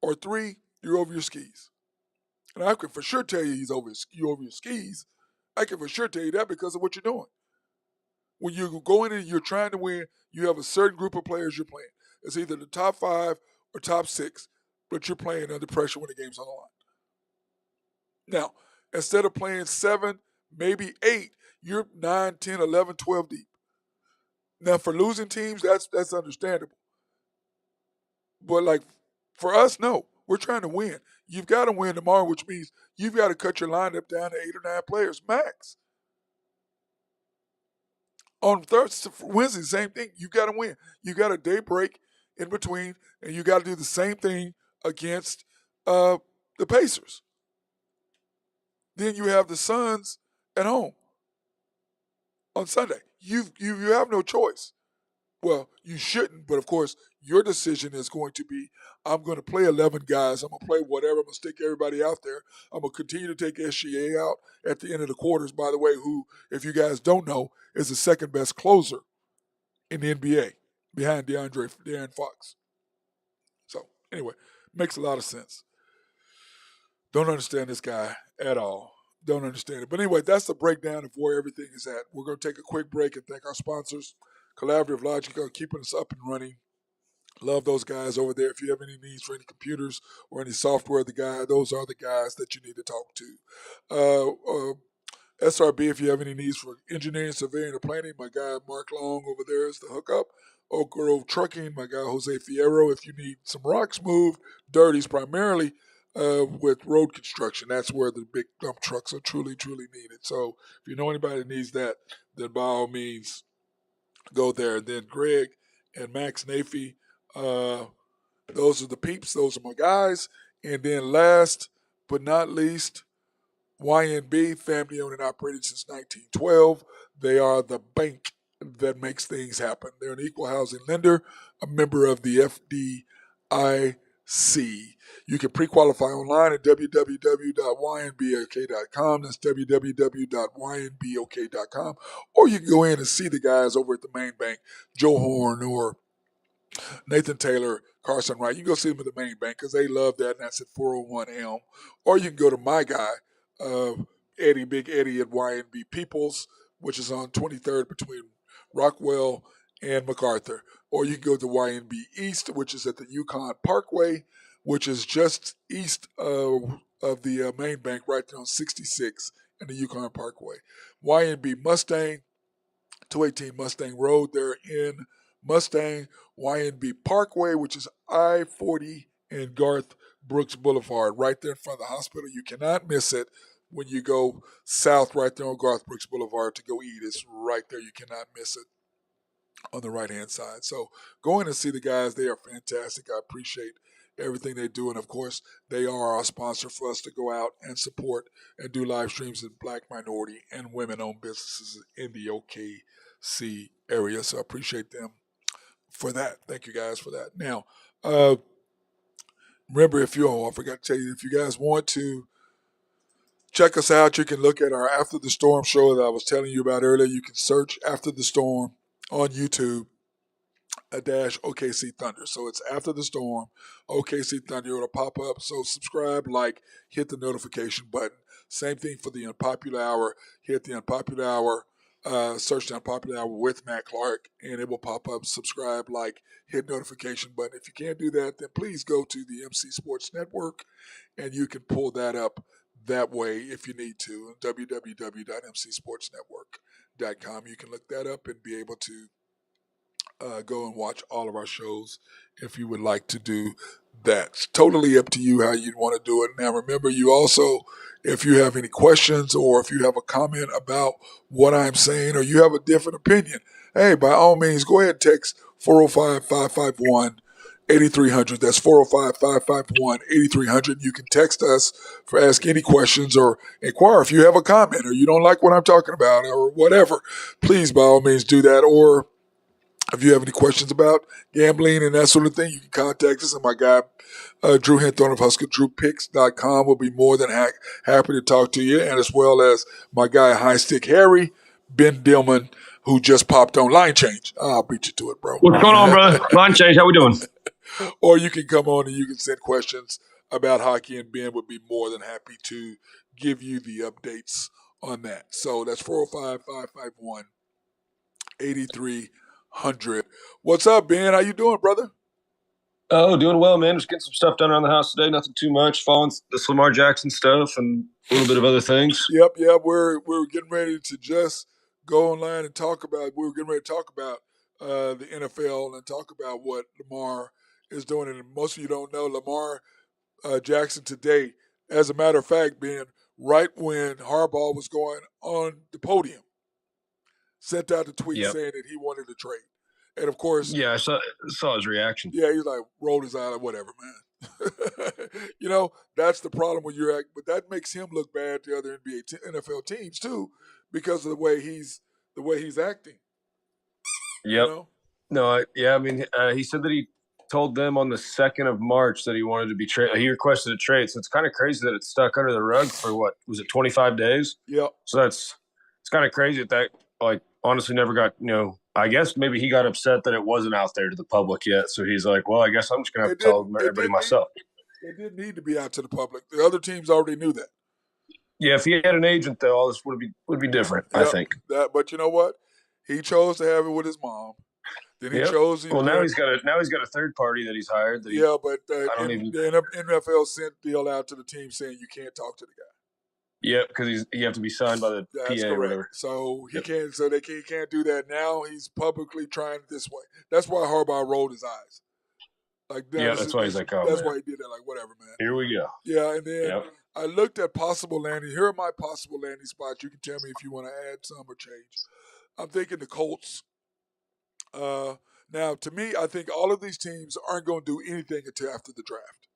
Or three, you're over your skis. And I can for sure tell you you're over your skis. I can for sure tell you that because of what you're doing. When you go in and you're trying to win, you have a certain group of players you're playing. It's either the top five or top six, but you're playing under pressure when the game's on the line. Now, instead of playing 7, maybe 8, you're 9, 10, 11, 12 deep. Now, for losing teams, that's understandable. But like for us, no. We're trying to win. You've got to win tomorrow, which means you've got to cut your lineup down to 8 or 9 players max. On Thursday, Wednesday, same thing. You got to win. You got a day break in between, and you got to do the same thing against the Pacers. Then you have the Suns at home on Sunday. You have no choice. Well, you shouldn't, but of course, your decision is going to be I'm going to play 11 guys. I'm going to play whatever. I'm going to stick everybody out there. I'm going to continue to take SGA out at the end of the quarters, by the way, who, if you guys don't know, is the second best closer in the NBA behind De'Aaron Fox. So, anyway, makes a lot of sense. Don't understand this guy at all. Don't understand it. But anyway, that's the breakdown of where everything is at. We're going to take a quick break and thank our sponsors, Collaborative Logic, on keeping us up and running. Love those guys over there. If you have any needs for any computers or any software, those are the guys that you need to talk to. SRB, if you have any needs for engineering, surveying, or planning, my guy Mark Long over there is the hookup. Oak Grove Trucking, my guy Jose Fierro. If you need some rocks moved, dirties primarily with road construction, that's where the big dump trucks are truly, truly needed. So if you know anybody that needs that, then by all means, go there. And then Greg and Max Nafee, those are the peeps. Those are my guys. And then last but not least, YNB, family owned and operated since 1912. They are the bank that makes things happen. They're an equal housing lender, a member of the FDIC. You can pre-qualify online at www.ynbok.com. That's www.ynbok.com. Or you can go in and see the guys over at the main bank, Joe Horn or Nathan Taylor, Carson Wright. You can go see them at the main bank because they love that, and that's at 401 Elm. Or you can go to my guy, Big Eddie at YNB Peoples, which is on 23rd between Rockwell and MacArthur. Or you can go to YNB East, which is at the Yukon Parkway, which is just east of the main bank, right there on 66 and the Yukon Parkway. YNB Mustang, 218 Mustang Road. They're in Mustang, YNB Parkway, which is I-40 and Garth Brooks Boulevard, right there in front of the hospital. You cannot miss it when you go south right there on Garth Brooks Boulevard to go eat. It's right there. You cannot miss it on the right-hand side. So go in and see the guys. They are fantastic. I appreciate everything they do. And, of course, they are our sponsor for us to go out and support and do live streams in Black, minority, and women-owned businesses in the OKC area. So I appreciate them for that. Thank you guys for that. Now, remember, I forgot to tell you, if you guys want to check us out, you can look at our After the Storm show that I was telling you about earlier. You can search After the Storm on YouTube dash OKC Thunder. So it's After the Storm, OKC Thunder. It'll pop up. So subscribe, like, hit the notification button. Same thing for the Unpopular Hour. Hit the Unpopular Hour. Search the Unpopular Hour with Matt Clark, and it will pop up. Subscribe, like, hit notification button. If you can't do that, then please go to the MC Sports Network, and you can pull that up that way if you need to. www.mcsportsnetwork.com. You can look that up and be able to go and watch all of our shows if you would like to do that. It's totally up to you how you'd want to do it. Now, remember, you also, if you have any questions or if you have a comment about what I'm saying or you have a different opinion, hey, by all means, go ahead and text 405-551-8300. That's 405-551-8300. You can text us for ask any questions or inquire if you have a comment or you don't like what I'm talking about or whatever. Please, by all means, do that. Or If you have any questions about gambling and that sort of thing, you can contact us. And my guy, Drew Hinthorn of HuskerDrewPicks.com will be more than happy to talk to you. And as well as my guy, High Stick Harry, Ben Dillman, who just popped on Line Change. I'll beat you to it, bro. What's going on, brother? Line change. How we doing? Or you can come on and you can send questions about hockey, and Ben would be more than happy to give you the updates on that. So that's 405-551-8300. What's up, Ben? How you doing, brother? Oh, doing well, man. Just getting some stuff done around the house today. Nothing too much. Following this Lamar Jackson stuff and a little bit of other things. Yep. We're getting ready to just go online and talk about. We were getting ready to talk about the NFL and talk about what Lamar is doing. And most of you don't know Lamar Jackson today. As a matter of fact, Ben, right when Harbaugh was going on the podium, sent out a tweet Yep. saying that he wanted to trade. And of course, Yeah, I saw his reaction. yeah, he's like rolled his eye, like whatever, man. That's the problem when you're but that makes him look bad to other NFL teams too, because of the way he's acting. Yep. No, I mean, he said that he told them on the 2nd of March that he wanted to be traded. He requested a trade, so it's kind of crazy that it's stuck under the rug for what was it, 25 days? Yep. So it's kind of crazy that like honestly never got I guess maybe he got upset that it wasn't out there to the public yet. So he's like, well, I guess I'm just gonna have to tell everybody myself. It didn't need to be out to the public. The other teams already knew that. Yeah, if he had an agent though, all this would be different. Yep, I think. But you know what? He chose to have it with his mom. Then he chose. Now he's got a third party that he's hired. That the NFL sent deal out to the team saying you can't talk to the guy. Yeah, because you have to be signed by the That's PA correct. or whatever. So he can't. So he can't do that now. He's publicly trying it this way. That's why Harbaugh rolled his eyes. That's why he's like, oh, that's man. why he did that. Like, whatever, man. Here we go. Yeah, and then I looked at possible landing. Here are my possible landing spots. You can tell me if you want to add some or change. I'm thinking the Colts. Now, to me, I think all of these teams aren't going to do anything until after the draft.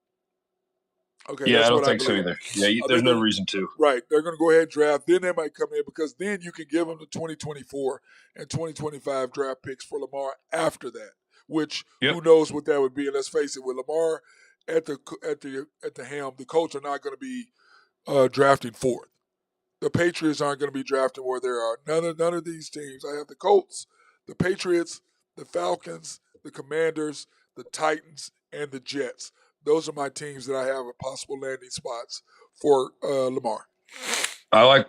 Okay, I don't think so either. Yeah, there's no reason to. Right, they're going to go ahead and draft. Then they might come in because then you can give them the 2024 and 2025 draft picks for Lamar after that. Which who knows what that would be? And let's face it, with Lamar at the helm, the Colts are not going to be drafting fourth. The Patriots aren't going to be drafting where there are none of these teams. I have the Colts, the Patriots, the Falcons, the Commanders, the Titans, and the Jets. Those are my teams that I have as possible landing spots for Lamar. I like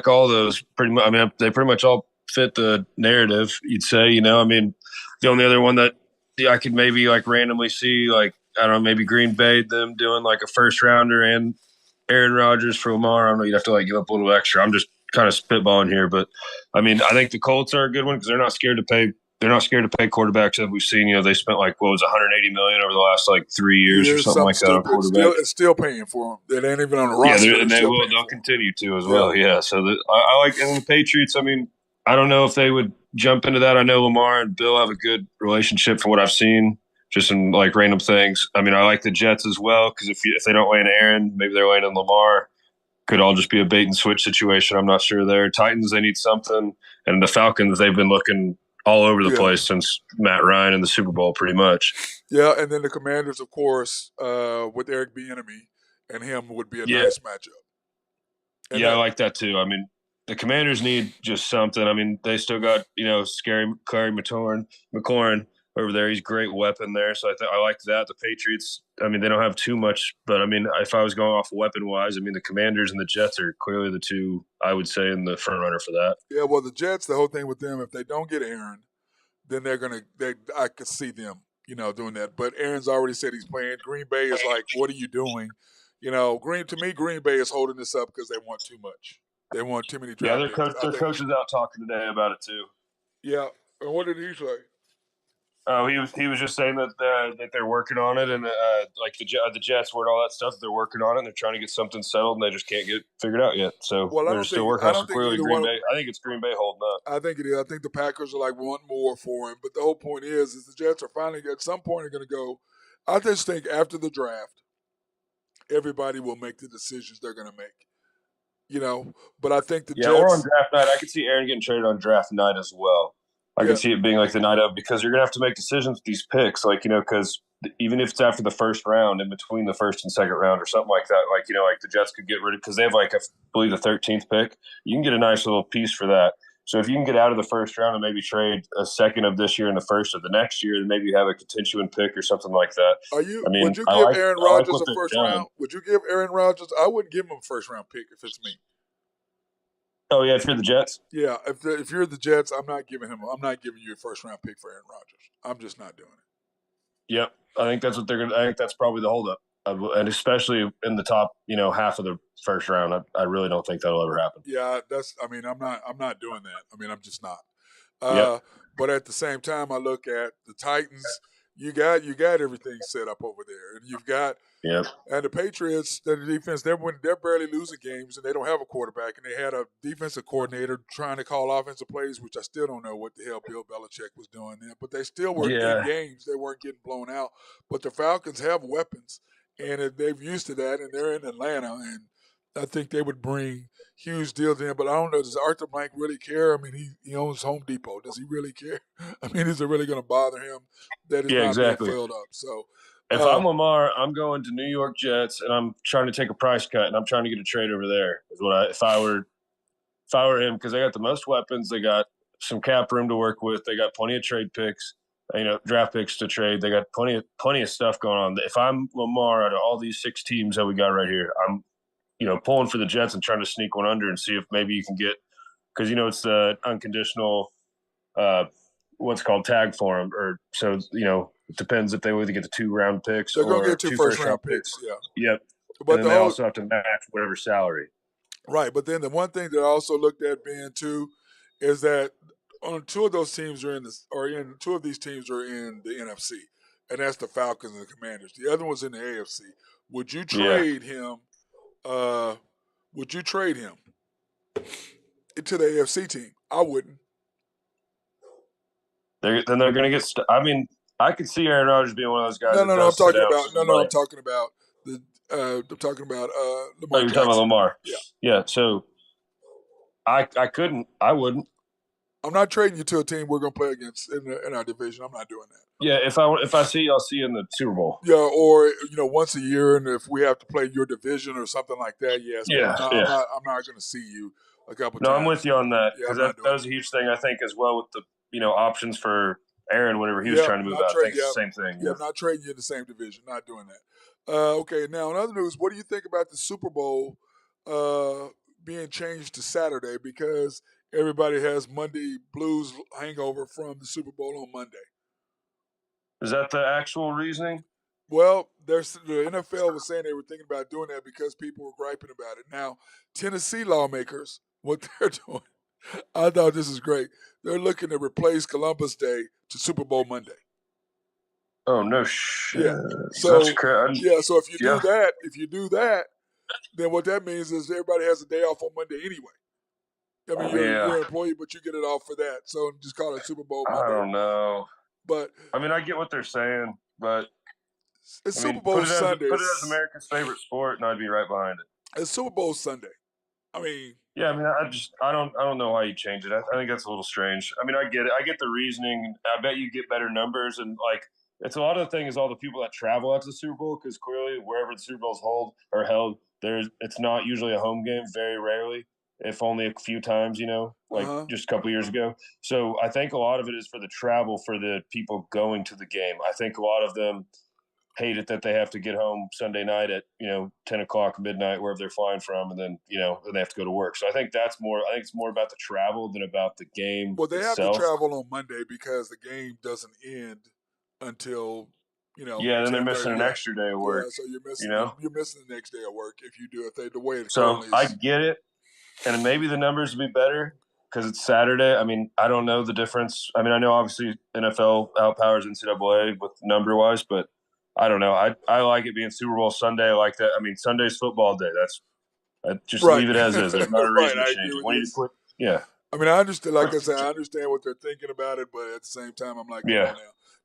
all those pretty much. I mean, they pretty much all fit the narrative. You'd say, I mean, the only other one that I could maybe like randomly see, like I don't know, maybe Green Bay them doing like a first rounder and Aaron Rodgers for Lamar. I don't know. You'd have to like give up a little extra. I'm just kind of spitballing here, but I mean, I think the Colts are a good one because they're not scared to pay. They're not scared to pay quarterbacks that we've seen. They spent like what was 180 million over the last like 3 years or something like that on quarterback. It's still paying for them. They ain't even on the roster. Yeah, they'll continue to as well. Yeah, so I like and the Patriots. I mean, I don't know if they would jump into that. I know Lamar and Bill have a good relationship from what I've seen, just in like random things. I mean, I like the Jets as well because if they don't land Aaron, maybe they're landing Lamar. Could all just be a bait and switch situation. I'm not sure there. Titans, they need something. And the Falcons, they've been looking all over the place since Matt Ryan in the Super Bowl, pretty much. Yeah, and then the Commanders, of course, with Eric Bieniemy and him would be a nice matchup. And I like that too. I mean, the Commanders need just something. I mean, they still got scary Clary McLaurin over there. He's a great weapon there, so I like that. The Patriots, I mean, they don't have too much, but I mean, if I was going off weapon wise, I mean, the Commanders and the Jets are clearly the two I would say in the front runner for that. Yeah, well, the Jets, the whole thing with them, if they don't get Aaron, then I could see them, doing that. But Aaron's already said he's playing. Green Bay is like, what are you doing? Green Bay is holding this up because they want too much. They want too many draft picks. Their coach is out talking today about it too. Yeah, and what did he say? Oh, he was just saying that they're working on it, and like the Jets word all that stuff. They're working on it, and they're trying to get something settled, and they just can't get figured out yet. So they're still working on it. Clearly, Green Bay. I think it's Green Bay holding up. I think it is. I think the Packers are like wanting more for him, but the whole point is the Jets are finally at some point are going to go. I just think after the draft, everybody will make the decisions they're going to make. But I think the Jets. Or on draft night, I could see Aaron getting traded on draft night as well. I Yeah. could see it being like the night of because you're gonna have to make decisions with these picks, like because even if it's after the first round, in between the first and second round or something like that, like the Jets could get rid of because they have I believe the 13th pick. You can get a nice little piece for that. So if you can get out of the first round and maybe trade a second of this year and the first of the next year, then maybe you have a constituent pick or something like that. I Would mean, you give Aaron I like Rodgers what a they've first done. round? Would you give Aaron Rodgers? I wouldn't give him a first round pick if it's me. Oh yeah, if you're the Jets, Yeah, if you're the Jets, I'm not giving you a first round pick for Aaron Rodgers. I'm just not doing it. yep. I think that's what they're gonna. I think that's probably the holdup, and especially in the top, half of the first round. I really don't think that'll ever happen. Yeah, I'm not doing that. I'm just not. Yep. But at the same time, I look at the Titans. You got everything set up over there, and you've got Yep. and the Patriots. The defense they're barely losing games, and they don't have a quarterback, and they had a defensive coordinator trying to call offensive plays, which I still don't know what the hell Bill Belichick was doing there. But they still were in Yeah. games; they weren't getting blown out. But the Falcons have weapons, and they've used to that, and they're in Atlanta, and I think they would bring huge deals in. But I don't know. Does Arthur Blank really care? He owns Home Depot. Does he really care? Is it really going to bother him that he's Yeah. not being Exactly. filled up? So, If I'm Lamar, I'm going to New York Jets, and I'm trying to take a price cut, and I'm trying to get a trade over there. Is what if I were him, because they got the most weapons, they got some cap room to work with, they got plenty of trade picks, draft picks to trade. They got plenty of stuff going on. If I'm Lamar, out of all these 6 teams that we got right here, I'm pulling for the Jets and trying to sneak one under and see if maybe you can get because it's the unconditional what's called tag for them, or so it depends if they whether get the 2-round picks they're going to or get 2 two first first round round picks. Yeah. Yep. But And then they also have to match whatever salary. Right, but then the one thing that I also looked at being too is that on 2 of those teams are in this, or in 2 of these teams are in the NFC, and that's the Falcons and the Commanders. The other one's in the AFC. Would you Yeah. trade him? Would you trade him to the AFC team? I wouldn't. They're going to get. I could see Aaron Rodgers being one of those guys No, that no, no. I'm does sit talking out about some money. I'm talking about the. I'm talking about Oh, Lamar you're Jackson. talking about Lamar. Yeah. Yeah. So I couldn't. I wouldn't. I'm not trading you to a team we're going to play against in our division. I'm not doing that. Yeah. If I see you, I'll see you in the Super Bowl. Yeah, or once a year, and if we have to play your division or something like that, yes. But Yeah. I'm not going to see you a couple No, times. I'm with you on that Yeah, because I'm not that doing was a huge thing I think as well with the options for Aaron whenever he was Yeah, trying to move not out. I think trade- it's the same thing. Yeah, I'm not trading you in the same division. Not doing that. Okay, now in other news, what do you think about the Super Bowl being changed to Saturday because everybody has Monday blues hangover from the Super Bowl on Monday? Is that the actual reasoning? Well, the NFL was saying they were thinking about doing that because people were griping about it. Now, Tennessee lawmakers, what they're doing, I thought this is great. They're looking to replace Columbus Day to Super Bowl Monday. Oh no shit! Yeah. So that's crazy. yeah. So if you do that, then what that means is everybody has a day off on Monday anyway. You're an employee, but you get it off for that. So just call it Super Bowl Monday. I don't know. But I get what they're saying, but it's Super Bowl Sunday. Put it as America's favorite sport, and I'd be right behind it. It's Super Bowl Sunday. Yeah, I don't know why you change it. I think that's a little strange. I get it. I get the reasoning. I bet you get better numbers, and it's a lot of the thing is all the people that travel out to the Super Bowl because clearly wherever the Super Bowls held, it's not usually a home game. Very rarely, if only a few times. Just a couple years ago. So I think a lot of it is for the travel for the people going to the game. I think a lot of them hate it that they have to get home Sunday night at 10 o'clock midnight wherever they're flying from, and then then they have to go to work. So I think it's more about the travel than about the game. Well, they itself. have to travel on Monday because the game doesn't end until Yeah, then they're missing an extra day of work. Yeah, so you're missing the next day of work if you do it the way it currently is. I get it, and maybe the numbers would be better because it's Saturday. I don't know the difference. I know obviously NFL outpowers NCAA with number wise, but I don't know. I like it being Super Bowl Sunday like that. Sunday's football day. Just leave it as is. There's not a reason to change it. Yeah. I understand. Like I said, I understand what they're thinking about it, but at the same time, I'm like, come on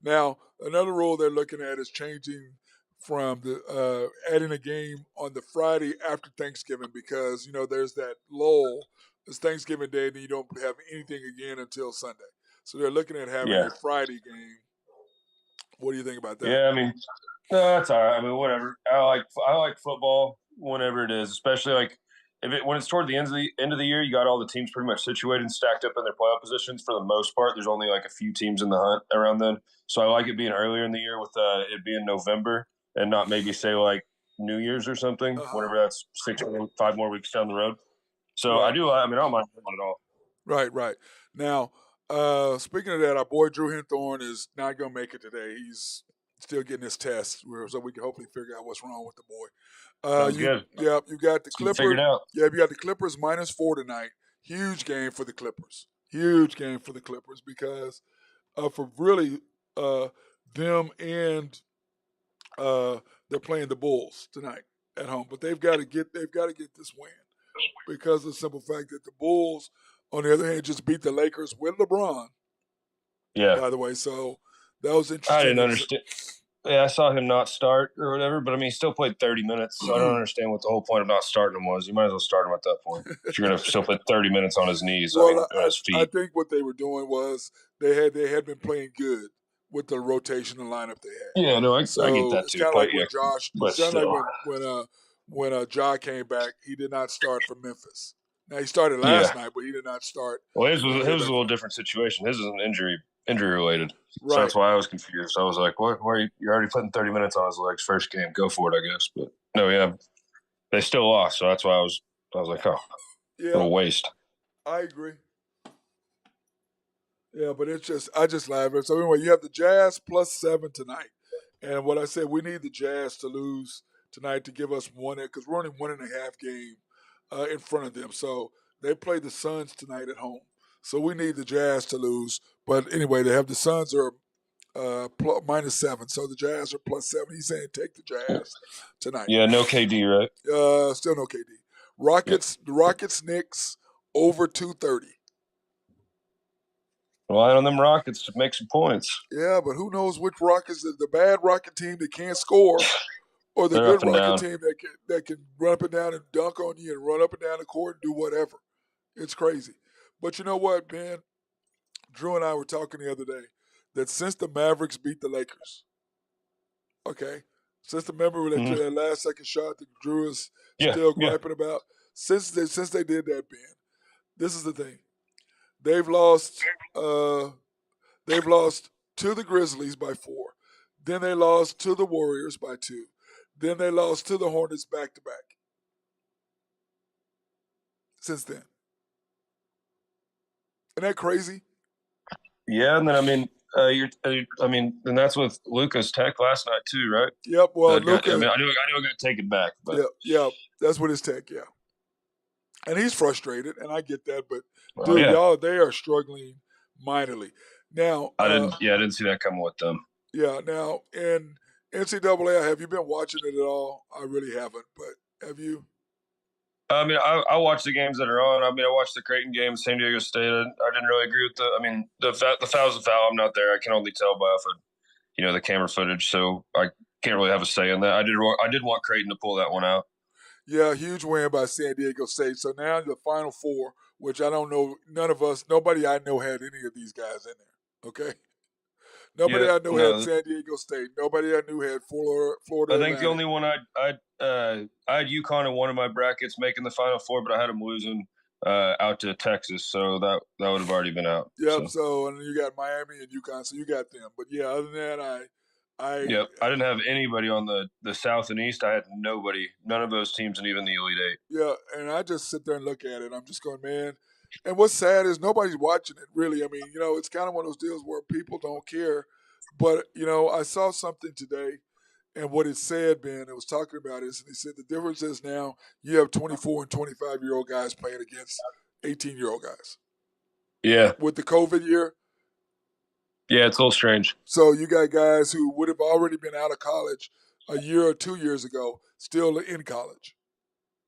now. Another rule they're looking at is changing from the adding a game on the Friday after Thanksgiving because there's that lull. It's Thanksgiving Day, and you don't have anything again until Sunday. So they're looking at having Yeah. a Friday game. What do you think about that? Yeah, I mean, no, that's all right. I mean, whatever. I like football whenever it is, especially like when it's toward the end of the year. You got all the teams pretty much situated and stacked up in their playoff positions for the most part. There's only like a few teams in the hunt around then, so I like it being earlier in the year with it being November and not maybe say like New Year's or something. Whenever that's 5 more weeks down the road. So Right. I do. I mean, I don't mind it at all. Right. Now, speaking of that, our boy Drew Henthorn is not going to make it today. He's still getting his test, so we can hopefully figure out what's wrong with the boy. Sounds good. You got the Let's get it figured Clippers. out. Yeah, you got the Clippers -4 tonight. Huge game for the Clippers. Huge game for the Clippers because for really them and they're playing the Bulls tonight at home, but they've got to get this win because of the simple fact that the Bulls, on the other hand, just beat the Lakers with LeBron. Yeah, By the way, so that was I interesting. didn't understand. Yeah, I saw him not start or whatever, but I mean, he still played 30 minutes, so I don't understand what the whole point of not starting him was. You might as well start him at that point. If you're going to still play 30 minutes on his knees, I mean, Well, on his I feet. think what they were doing was they had been playing good with the rotational lineup they had. Yeah, no, I get So that it's too. kind of But like yeah, when Josh. but It's kind of like still, when Ja came back, he did not start for Memphis. Now he started yeah. last night, but he did not start Well, his when he was came his was back. a little different situation. His is an injury related, so Right. that's why I was confused. I was like, "What? Why you're already putting 30 minutes on his legs first game? Go for it, I guess." But no, yeah, they still lost, so that's why I was like, "Oh, what Yeah, a waste." I agree. Yeah, but I just laugh. So anyway, you have the Jazz +7 tonight, and what I said, we need the Jazz to lose tonight to give us one because we're only 1.5 game in front of them. So they play the Suns tonight at home. So we need the Jazz to lose. But anyway, they have the Suns are -7, so the Jazz are +7. He's saying take the Jazz tonight. Yeah, no KD, right? Still no KD. Yep. The Rockets Knicks over 230. Relying on them Rockets to make some points. Yeah, but who knows which Rockets, the bad Rocket team that can't score, or the They're good up and Rocket down. team that can run up and down and dunk on you and run up and down the court and do whatever. It's crazy. But you know what, man? Drew and I were talking the other day that since the Mavericks beat the Lakers, okay, since remember Mhm. that last second shot that Drew is Yeah, still yeah. griping about, since they did that, Ben, this is the thing. They've lost They've lost to the Grizzlies by 4. Then they lost to the Warriors by 2. Then they lost to the Hornets back to back. Since then. Isn't that crazy? Yeah, and then and that's with Lucas Tech last night too, right? Yep. Well, That got, I Luka. mean, I knew it got taken back, but Yeah. That's what his Tech. Yeah. And he's frustrated, and I get that. But well, dude, yeah, they are struggling mightily now. I didn't see that coming with them. Yeah. Now in NCAA, have you been watching it at all? I really haven't, but have you? I mean, I watched the games that are on. I mean, I watched the Creighton game, San Diego State. I didn't really agree with I mean, the foul's a foul. I'm not there. I can only tell by off of the camera footage, so I can't really have a say in that. I did want Creighton to pull that one out. Yeah, huge win by San Diego State. So now the Final Four, which I don't know, nobody I know had any of these guys in there. Okay, nobody Yeah, I know had no, San Diego State. Nobody I knew had Florida I think the Atlantic. only one I had UConn in one of my brackets making the Final Four, but I had them losing out to Texas, so that would have already been out. Yep. So. So and you got Miami and UConn, so you got them. But yeah, other than that, Yep, I didn't have anybody on the South and East. I had nobody, none of those teams, and even the Elite Eight. Yeah, and I just sit there and look at it. I'm just going, man. And what's sad is nobody's watching it, really. I mean, it's kind of one of those deals where people don't care. But, I saw something today, and what it said, Ben, it was talking about this, and he said the difference is now you have 24 and 25-year-old guys playing against 18-year-old guys. Yeah, With the COVID year. yeah, it's a little strange. So you got guys who would have already been out of college a year or 2 years ago, still in college.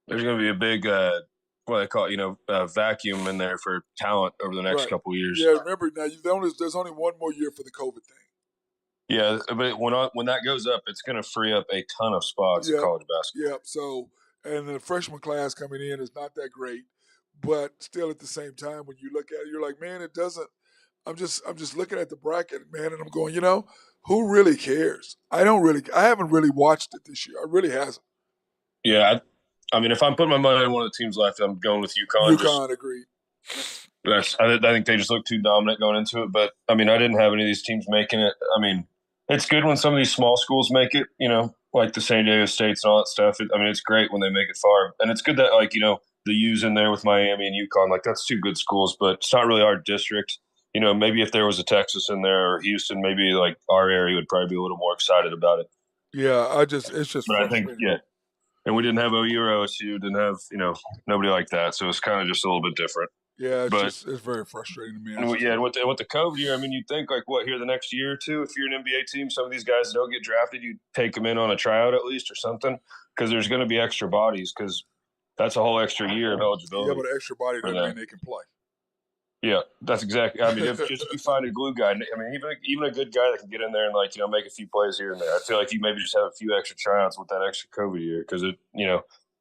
There's going to be a big, what they call it, vacuum in there for talent over the next couple of years. Yeah, remember now, there's only one more year for the COVID thing. Yeah, but when that goes up, it's going to free up a ton of spots in college basketball. Yeah, so, and the freshman class coming in is not that great. But still at the same time, when you look at it, you're like, man, it doesn't I'm just looking at the bracket, man, and I'm going, who really cares? I haven't really watched it this year. I really hasn't. Yeah, I mean, if I'm putting my money on one of the teams left, I'm going with UConn. UConn, agreed. I think they just look too dominant going into it. But I mean, I didn't have any of these teams making it. I mean, it's good when some of these small schools make it. Like the San Diego States and all that stuff. I mean, it's great when they make it far, and it's good that the U's in there with Miami and UConn. Like that's two good schools, but it's not really our district. Maybe if there was a Texas in there or Houston, maybe like our area would probably be a little more excited about it. Yeah, it's just But I frustrating. think and we didn't have OU or OSU, didn't have nobody like that, so it's kind of just a little bit different. Yeah, it's very frustrating to me. And with the COVID year, I mean, you'd think like here the next year or two, if you're an NBA team, some of these guys don't get drafted, you take them in on a tryout at least or something, because there's going to be extra bodies, because that's a whole extra year of eligibility. Yeah, but an extra body doesn't mean they can play. Yeah, that's exactly. I mean, if you find a glue guy, I mean, even a good guy that can get in there and make a few plays here and there. I feel like you maybe just have a few extra tryouts with that extra COVID year, because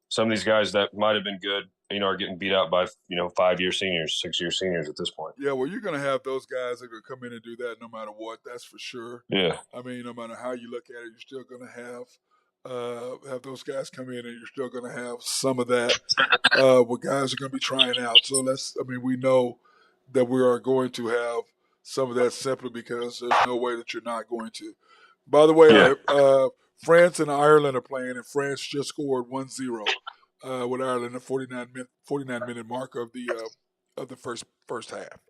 some of these guys that might have been good, are getting beat out by 5-year seniors, 6-year seniors at this point. Yeah, well, you're going to have those guys that could come in and do that no matter what. That's for sure. Yeah. I mean, no matter how you look at it, you're still going to have those guys come in, and you're still going to have some of that. What guys are going to be trying out. So we know that we are going to have some of that simply because there's no way that you're not going to. By the way, France and Ireland are playing, and France just scored 1-0 with Ireland at 49-minute mark of the first half.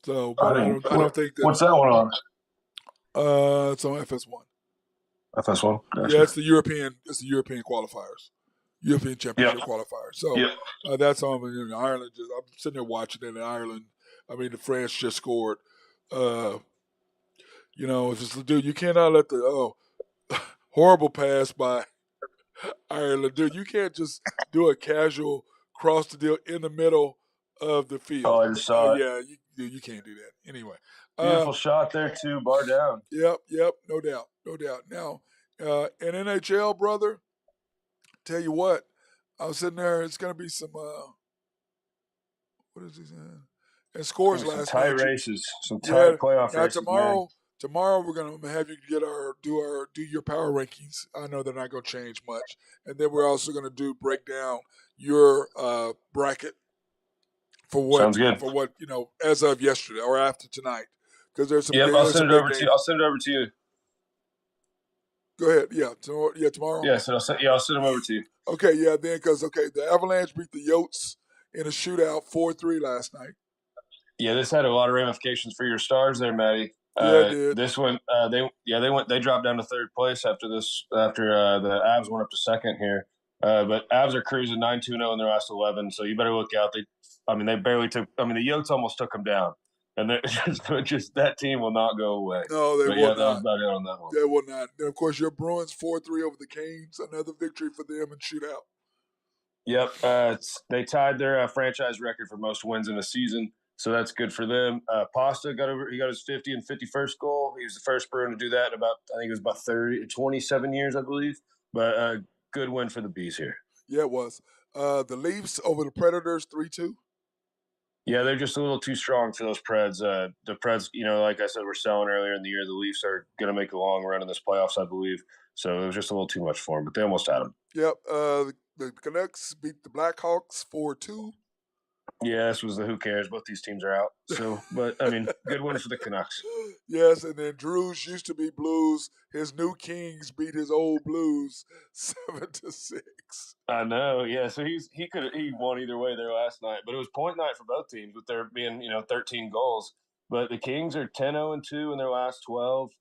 So, but I don't think that. What's that one on? It's on FS1. FS1. Gotcha. Yeah, it's the European qualifiers. European Championship qualifier. So that's on Ireland. I'm sitting there watching it in Ireland. I mean, the France just scored. It's just, dude, you cannot let the horrible pass by Ireland, dude. You can't just do a casual cross the deal in the middle of the field. Oh, I just saw it. Yeah, you can't do that. Anyway, beautiful shot there too, bar down. Yep, no doubt. Now, in NHL, brother. Tell you what, I was sitting there. It's going to be some. What is he saying? And scores last tight night. Races, some tight playoff now races. Tomorrow we're going to have you do your power rankings. I know they're not going to change much, and then we're also going to break down your bracket for what. Sounds good. For what as of yesterday or after tonight, because there's some. Yep, I'll send it over to you. I'll send it over to you. Go ahead. Yeah, tomorrow. Yeah, so I'll send them over to you. Okay, yeah, then because the Avalanche beat the Yotes in a shootout 4-3 last night. Yeah, this had a lot of ramifications for your Stars there, Matty. Yeah, it did. This one, they dropped down to third place after the Avs went up to second here. But Avs are cruising 9-2-0 in their last 11, so you better look out. They barely took. I mean, the Yotes almost took them down. And just that team will not go away. No, they will not. That was about it on that one. They will not. Then, of course, your Bruins 4-3 over the Canes. Another victory for them in shootout. Yep. They tied their franchise record for most wins in a season, so that's good for them. Pasta he got his 50 and 51st goal. He was the first Bruin to do that in I think it was about 27 years, I believe. But good win for the Bees here. Yeah, it was. The Leafs over the Predators 3-2. Yeah, they're just a little too strong for those Preds. The Preds, like I said, we're selling earlier in the year. The Leafs are going to make a long run in this playoffs, I believe. So it was just a little too much for them, but they almost had them. Yep. The Canucks beat the Blackhawks 4-2. Yeah, this was the who cares. Both these teams are out. So, but, I mean, good win for the Canucks. Yes, and then Drew's used to be Blues. His new Kings beat his old Blues 7-6. I know, yeah. So he won either way there last night, but it was point night for both teams with there being 13 goals. But the Kings are 10-0-2 in their last 12.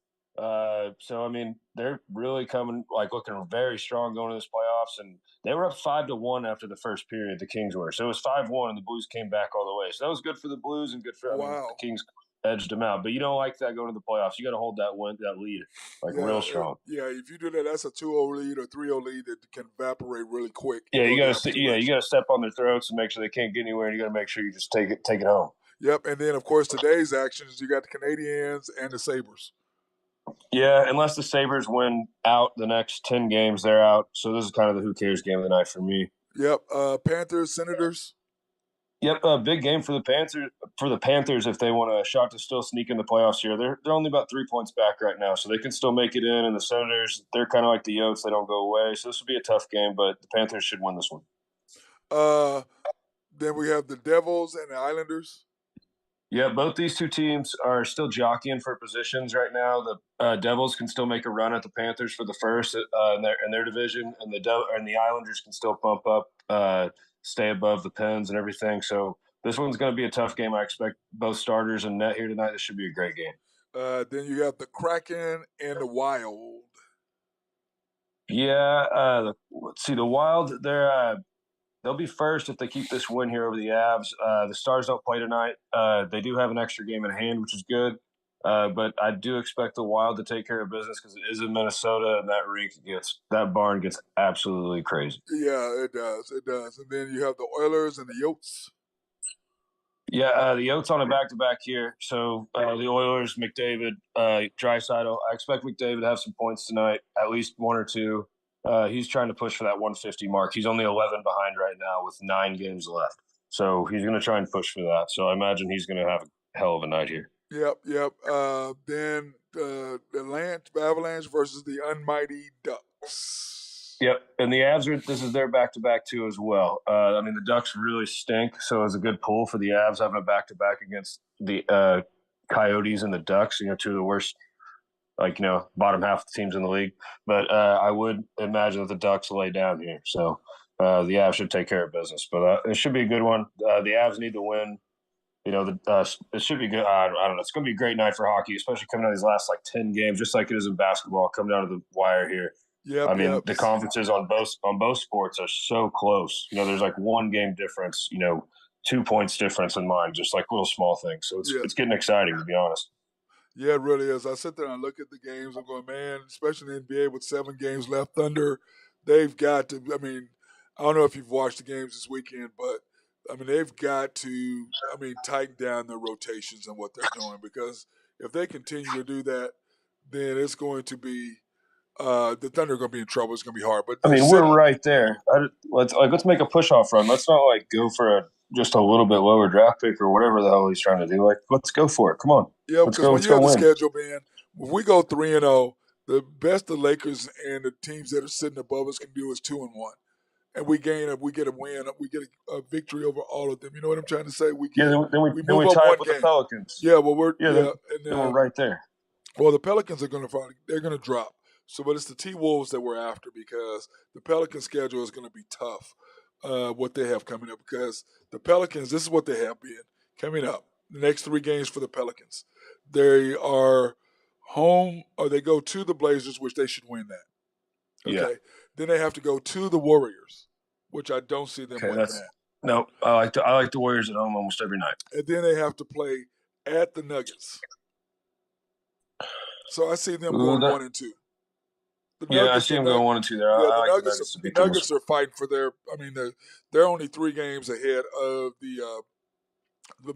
So I mean they're really looking very strong going to this playoffs, and they were up 5-1 after the first period. The Kings were, so it was 5-1, and the Blues came back all the way. So that was good for the Blues and good for the Kings. Edged them out, but you don't like that going to the playoffs. You got to hold that lead real strong. Yeah, if you do that, that's a 2-0 lead or 3-0 lead that can evaporate really quick. Yeah, you got to step on their throats and make sure they can't get anywhere. And you got to make sure you just take it home. Yep, and then of course today's actions, you got the Canadiens and the Sabres. Yeah, unless the Sabres win out the next 10 games, they're out. So this is kind of the who cares game of the night for me. Yep, Panthers, Senators. Yep, a big game for the Panthers. For the Panthers, if they want a shot to still sneak in the playoffs here, they're only about 3 points back right now, so they can still make it in. And the Senators, they're kind of like the Yotes; they don't go away. So this will be a tough game, but the Panthers should win this one. Then we have the Devils and the Islanders. Yeah, both these two teams are still jockeying for positions right now. The Devils can still make a run at the Panthers for the first in their division, and the Islanders can still bump up, stay above the Pens and everything. So this one's going to be a tough game. I expect both starters and net here tonight. This should be a great game. Then you have the Kraken and the Wild. Yeah, let's see. The Wild, they'll be first if they keep this win here over the Avs. The Stars don't play tonight. They do have an extra game in hand, which is good. But I do expect the Wild to take care of business because it is in Minnesota, and that barn gets absolutely crazy. Yeah, it does. It does. And then you have the Oilers and the Yotes. Yeah, the Yotes on a back-to-back here. So the Oilers, McDavid, Draisaitl. I expect McDavid to have some points tonight, at least one or two. He's trying to push for that 150 mark. He's only 11 behind right now with 9 games left. So he's going to try and push for that. So I imagine he's going to have a hell of a night here. Yep. Then the Avalanche versus the Unmighty Ducks. Yep, and the Avs this is their back-to-back too as well. I mean, the Ducks really stink, so it's a good pull for the Avs having a back-to-back against the Coyotes and the Ducks. Two of the worst, bottom half of the teams in the league. But I would imagine that the Ducks lay down here, so the Avs should take care of business. But it should be a good one. The Avs need to win. It should be good. I don't know. It's going to be a great night for hockey, especially coming out of these last 10 games, just like it is in basketball, coming down to the wire here. Yep. The conferences on both sports are so close. There's one game difference. 2 points difference in mine, just little small things. So it's getting exciting, to be honest. Yeah, it really is. I sit there and look at the games. I'm going, man, especially in the NBA with 7 games left. Thunder, they've got to. I mean, I don't know if you've watched the games this weekend, but they've got to. Tighten down their rotations and what they're doing, because if they continue to do that, then it's going to be. The Thunder are going to be in trouble. It's going to be hard. But we're right there. Let's make a push-off run. Let's not go for just a little bit lower draft pick or whatever the hell he's trying to do. Let's go for it. Come on. Yeah, because when you have the schedule, man, if we go 3-0, the best the Lakers and the teams that are sitting above us can do is 2-1, and we get a win, we get a victory over all of them. You know what I'm trying to say? Then we tie up with the Pelicans. Yeah, well, then we're right there. Well, the Pelicans are going to drop. So, but it's the T-Wolves that we're after, because the Pelican schedule is going to be tough, what they have coming up. Because the Pelicans, this is what they have been coming up. The next 3 games for the Pelicans. They are home, or they go to the Blazers, which they should win that. Okay. Yeah. Then they have to go to the Warriors, which I don't see them winning that. No, I like the Warriors at home almost every night. And then they have to play at the Nuggets. So I see them going 1-2. I see them going 1-2 there. The Nuggets are fighting for their. They're only 3 games ahead of the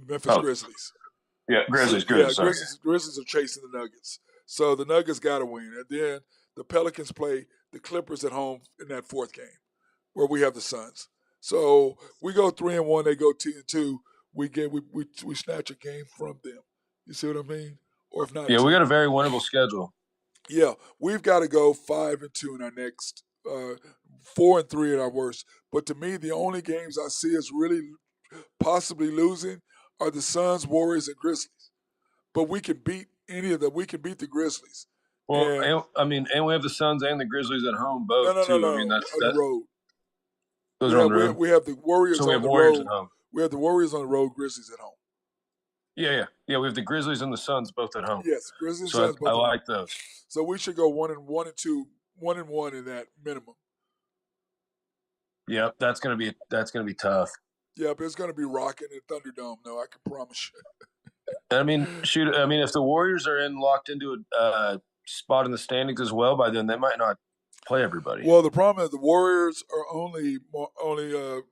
Memphis Grizzlies. Yeah, Grizzlies. Grizzlies are chasing the Nuggets, so the Nuggets got to win. And then the Pelicans play the Clippers at home in that 4th game, where we have the Suns. So we go 3-1, they go 2-2. We snatch a game from them. You see what I mean? Or if not, we got a very winnable schedule. Yeah, we've got to go 5-2 in our next, 4-3 in our worst. But to me, the only games I see us really possibly losing are the Suns, Warriors, and Grizzlies. But we can beat any of them. We can beat the Grizzlies. Well, and we have the Suns and the Grizzlies at home both too. No. That's on the road. Those are on the road. We have the Warriors. So we have Warriors at home. We have the Warriors on the road, Grizzlies at home. Yeah. We have the Grizzlies and the Suns both at home. Yes, Grizzlies and Suns both. I like those. So we should go 1-1 and 2, 1-1 in that minimum. Yep, that's gonna be tough. Yeah, but it's gonna be rocking in Thunderdome. No, I can promise you. If the Warriors are locked into a spot in the standings as well, by then they might not play everybody. Well, the problem is the Warriors are only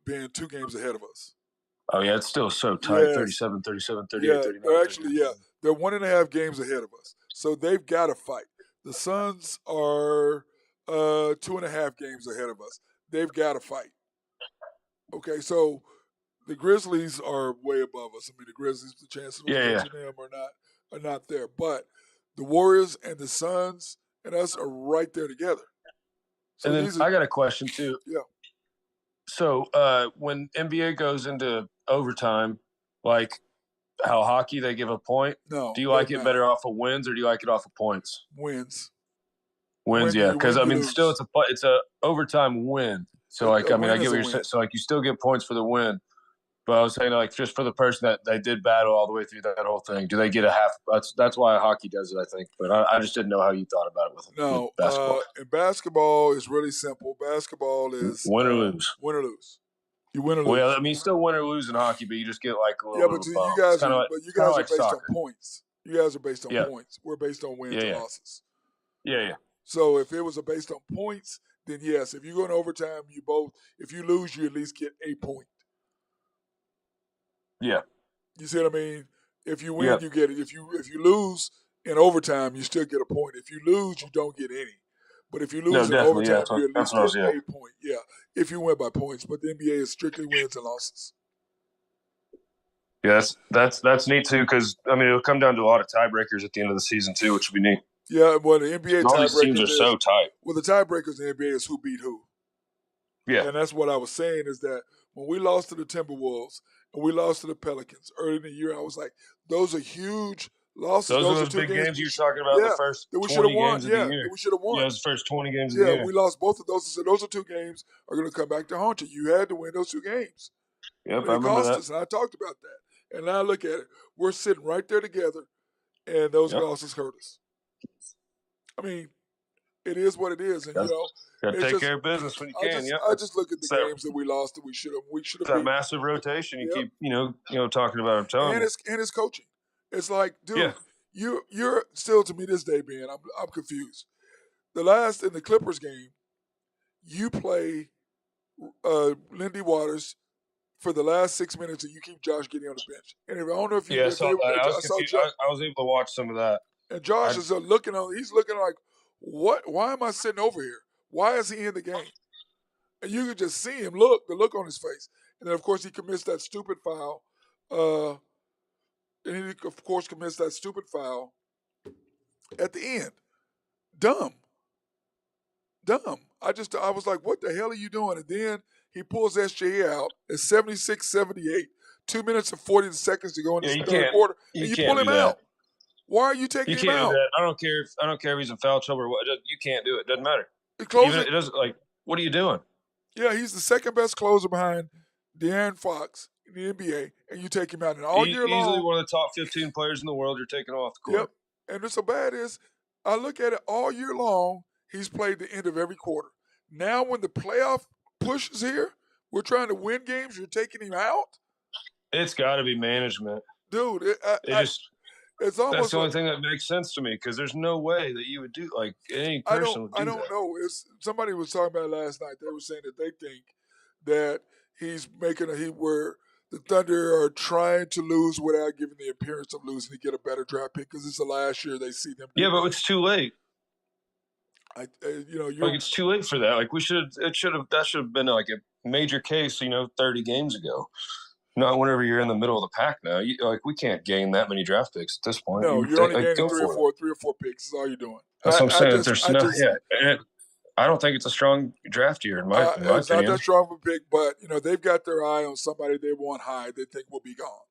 being 2 games ahead of us. Oh, yeah, it's still so tight, yes. 37, 38, 39. They're actually, they're 1.5 games ahead of us. So they've got to fight. The Suns are 2.5 games ahead of us. They've got to fight. Okay, so the Grizzlies are way above us. I mean, the Grizzlies, the chances of us Yeah, catching them are not there. But the Warriors and the Suns and us are right there together. So And then these are I got a question too. yeah. So when NBA goes into overtime, like how hockey they give a point, No, do you like doesn't it matter. better off of wins or do you like it off of points? Wins. Wins, Win, yeah. you Because win, I you mean, still lose. it's a overtime win. So like, A I mean, I win get is what a you're win. saying. So like, you still get points for the win. But I was saying, like, just for the person that they did battle all the way through that whole thing, do they get a half? That's why hockey does it, I think. But I just didn't know how you thought about it with No, basketball. in basketball is really simple. Basketball is Win or lose. win or lose. You win or Well, lose. yeah, I mean, you still win or lose in hockey, but you just get like a little Yeah, bit but of a you bump. It's guys kind are of like but you it's kind of guys are like based on soccer. points. You guys are based on Yeah, points. We're based on wins yeah, and yeah, losses. yeah, yeah. So if it was based on points, then yes. If you go in overtime, if you lose, you at least get a point. Yeah. You see what I mean? If you win, Yeah. you get it. If you lose in overtime, you still get a point. If you lose, you don't get any. But if you No, lose in definitely. Yeah, overtime, you at that's least what I get was. Yeah. a point. Yeah, if you win by points. But the NBA is strictly wins and losses. Yeah, that's neat too, because I mean it'll come down to a lot of tiebreakers at the end of the season too, which will be neat. Yeah, well, the NBA All these teams are tiebreakers is so tight. the tiebreakers in the NBA is who beat who. Yeah, And that's what I was saying is that when we lost to the Timberwolves and we lost to the Pelicans early in the year, I was like, those are huge losses. those are Those are those two big games games you were talking about the yeah, first that we should have 20 won. games of the Yeah, year. that we should have won. Yeah, it was the first 20 games of the Yeah, year. we lost both of those. So those are two games are going to come back to haunt you. You had to win those two games. Yep, And I it remember cost that. us, and I talked about that. And now look at it. We're sitting right there together, and those Yep, losses hurt us. I mean, it is what it is, and got to it's take just care of business when you I can. just Yep, I it's, just look at the it's that games that we lost that we should have that beaten. massive rotation you Yep. keep talking about. I'm telling And you. it's coaching. It's like, Yeah, dude, you're still to me this day, Ben. I'm confused. In the Clippers game, you play Lindy Waters for the last 6 minutes, and you keep Josh getting on the bench. And if I don't know if you, yeah, I if saw they, that. I was I saw confused. Josh, I was able to watch some of that. and Josh I is looking on. He's looking like, what? Why am I sitting over here? Why is he in the game? And you could just see him the look on his face. And then of course he commits that stupid foul. And he of course commits that stupid foul at the end. Dumb. I was like, what the hell are you doing? And then he pulls SJA out at 76-78, 2 minutes and 40 seconds to go in yeah, the third quarter, and you pull do him that. out. Why are you taking You him can't do out? that. I don't care if he's in foul trouble or what. You can't do it. Doesn't matter. Even Closing. it doesn't like. What are you doing? Yeah, he's the second best closer behind De'Aaron Fox in the NBA, and you take him out. And all year long, Easily one of the top 15 players in the world. You're taking off the court. yep. And what's so bad is, I look at it all year long. He's played the end of every quarter. Now, when the playoff push is here, we're trying to win games. You're taking him out, It's got to be management, dude. It's That's almost the only like thing that makes sense to me because there's no way that you would do like any I person would do don't that. know. Somebody was talking about it last night. They were saying that they think that he's making where the Thunder are trying to lose without giving the appearance of losing to get a better draft pick because it's the last year they see them. Yeah, but it's too late. You're Like it's too late for that. Like that should have been like a major case, 30 games ago. Not whenever you're in the middle of the pack now. We can't gain that many draft picks at this point. no, you're only gaining go three for or four picks. Is all you're doing. That's what I'm saying. I I don't think it's a strong draft year in my it's not opinion. that strong of a pick, but they've got their eye on somebody they want high. They think will be gone.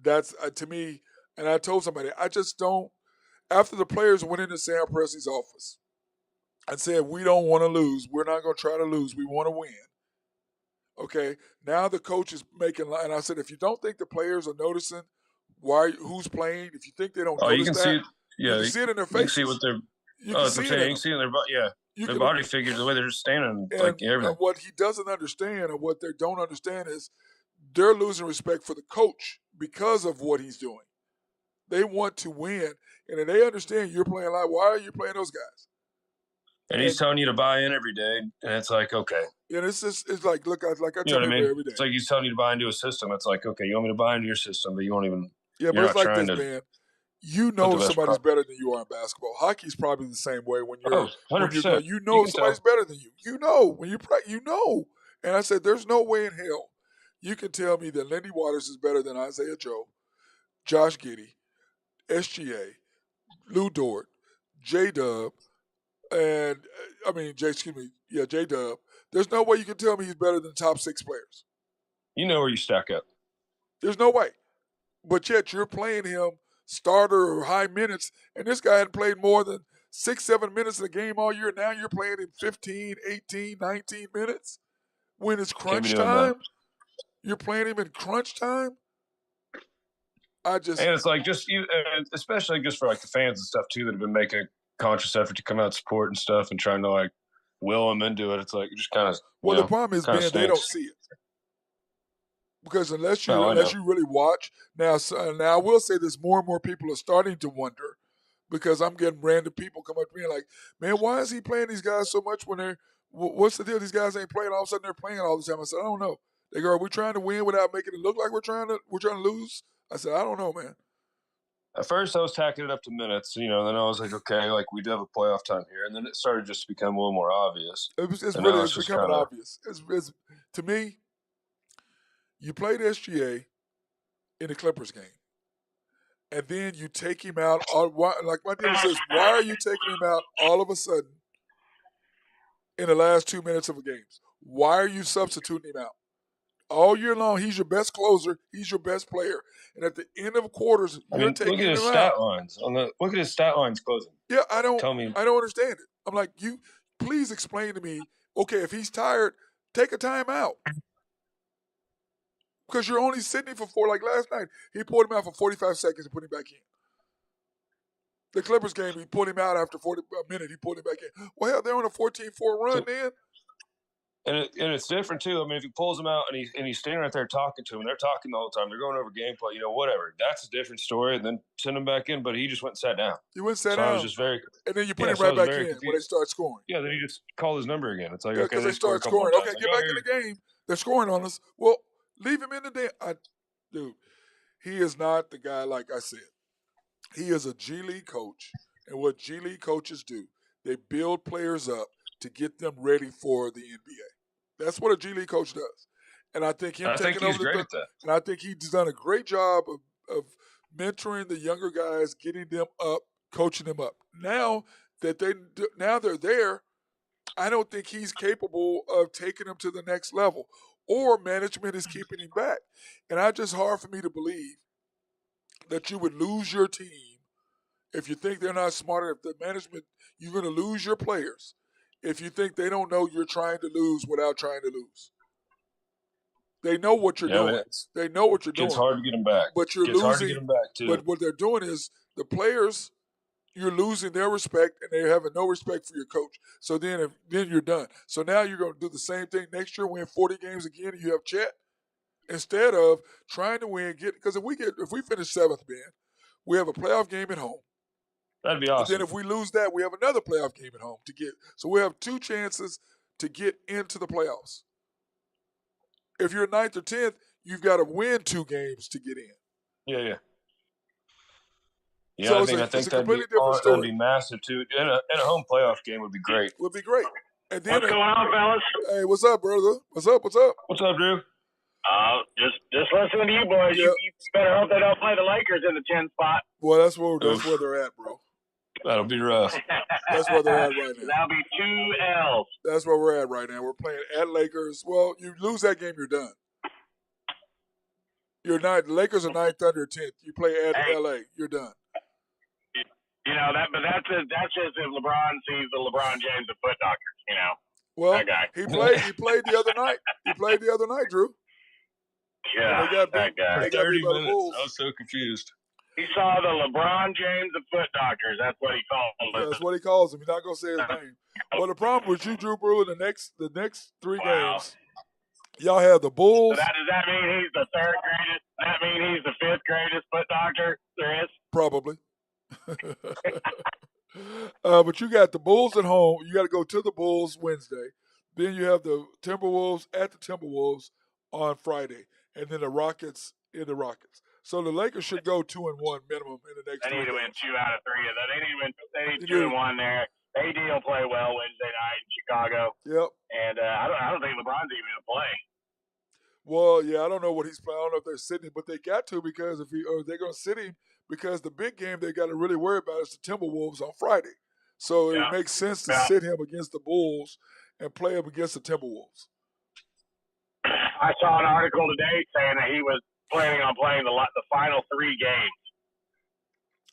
That's to me. And I told somebody I just don't. After the players went into Sam Presti's office and said we don't want to lose, we're not going to try to lose. We want to win. Okay. Now the coach is making. And I said if you don't think the players are noticing who's playing, if you think they don't notice You can that, see it. Yeah, you can see it in their you can faces. see what they're. You can see it. You can see it in their body. Yeah. Their body figures, the way they're just standing, like everything. And what he doesn't understand, or what they don't understand, is they're losing respect for the coach because of what he's doing. They want to win, and if they understand you're playing like, why are you playing those guys? And he's telling you to buy in every day, and it's like, okay. And it's like, look, I You know what I mean? every day. It's like he's telling you to buy into a system. It's like, okay, you want me to buy into your system, but you won't even. Yeah, but it's like this, man. You know somebody's better than you are in basketball. Hockey's probably the same way. When you're, 100%. Somebody's better than you. You know when you play. And I said, there's no way in hell you can tell me that Lindy Waters is better than Isaiah Joe, Josh Giddey, SGA, Lou Dort, J Dub, and J Dub. There's no way you can tell me he's better than the top 6 players. You know where you stack up. There's no way. But yet you're playing him starter or high minutes, and this guy hadn't played more than 6, 7 minutes in a game all year. Now you're playing him 15, 18, 19 minutes when it's crunch time. You're playing him in crunch time. And it's like especially just for like the fans and stuff too that have been making a conscious effort to come out and support and stuff and trying to like will them into it. It's like just kind of the problem is, Ben, they don't see it because unless you really watch now. Now I will say this: more and more people are starting to wonder because I'm getting random people come up to me like, "Man, why is he playing these guys so much when they're what's the deal? These guys ain't playing. All of a sudden they're playing all the time." I said, "I don't know." They go, "Are we trying to win without making it look like we're trying to lose?" I said, "I don't know, man." At first, I was tacking it up to minutes, then I was like, okay, like we do have a playoff time here, and then it started just to become a little more obvious. It's becoming obvious. It's to me, you played SGA in the Clippers game, and then you take him out. Like my deal says, why are you taking him out all of a sudden in the last 2 minutes of a game? Why are you substituting him out? All year long, he's your best closer. He's your best player. And at the end of quarters, you're taking him out. Look at his stat lines. Look at his stat lines closing. Yeah, I don't understand it. I'm like, please explain to me, okay, if he's tired, take a timeout. Because you're only sitting for 4. Like last night, he pulled him out for 45 seconds and put him back in. The Clippers game, he pulled him out after a minute. He pulled him back in. Well, hell, they're on a 14-4 run, man. And it's different too. I mean, if he pulls them out and he's standing right there talking to him, they're talking the whole time. They're going over gameplay, whatever. That's a different story. And then send him back in, but he just went and sat down. He went and sat down. I was just and then you put him right back in when they start scoring. Yeah, then he just called his number again. It's like because they start scoring. Okay, get back in the game. They're scoring on us. Well, leave him in the game. Dude, he is not the guy. Like I said, he is a G League coach, and what G League coaches do, they build players up to get them ready for the NBA. That's what a G League coach does. And I think he's great at that. And I think he's done a great job of mentoring the younger guys, getting them up, coaching them up. Now that they're there, I don't think he's capable of taking them to the next level. Or management is keeping him back. And it's just hard for me to believe that you would lose your team if you think they're not smarter. If the management, you're going to lose your players if you think they don't know you're trying to lose without trying to lose. They know what you're doing. They know what you're doing. It's hard to get them back. But you're losing. Hard to get them back too. But what they're doing is the players, you're losing their respect, and they're having no respect for your coach. So then you're done. So now you're going to do the same thing next year, win 40 games again, and you have Chet. Instead of trying to win, because if we finish 7th, Ben, we have a playoff game at home. That'd be awesome. And then if we lose that, we have another playoff game at home to get. So we have 2 chances to get into the playoffs. If you're 9th or 10th, you've got to win 2 games to get in. Yeah. Yeah, so I think that'd be massive too. And a home playoff game would be great. Would be great. And then, what's going on, fellas? Hey, what's up, brother? What's up? What's up, Drew? Just listening to you boys. Yep. You better hope they don't play the Lakers in the 10 spot. Well, that's where they're at, bro. That'll be rough. That's where they're at right now. That'll be 2 L's. That's where we're at right now. We're playing at Lakers. Well, you lose that game, you're done. You're not. The Lakers are 9th under 10th. You play at LA, you're done. But that's just if LeBron sees the LeBron James of foot doctors. Well, that guy. He played the other night. He played the other night, Drew. Yeah, that guy. They got 30 beat by the minutes. Bulls. I was so confused. He saw the LeBron James of foot doctors. That's what he calls him. That's what he calls him. He's not gonna say his name. Well, the problem with you, Drew Brewer, the next 3 games, y'all have the Bulls. So does that mean he's the 3rd greatest? Does that mean he's the 5th greatest foot doctor there is? Probably. But you got the Bulls at home. You got to go to the Bulls Wednesday. Then you have the Timberwolves at the Timberwolves on Friday, and then the Rockets in the Rockets. So the Lakers should go 2-1 minimum in the next. They need to win 2 out of 3 of that. They need 2-1 there. AD will play well Wednesday night in Chicago. Yep. And I don't think LeBron's even going to play. Well, yeah, I don't know what he's playing. I don't know if they're sitting him, but they got to because they're going to sit him because the big game they got to really worry about is the Timberwolves on Friday. So it Yeah. makes sense to Yeah. sit him against the Bulls and play him against the Timberwolves. I saw an article today saying that he was planning on playing the final 3 games.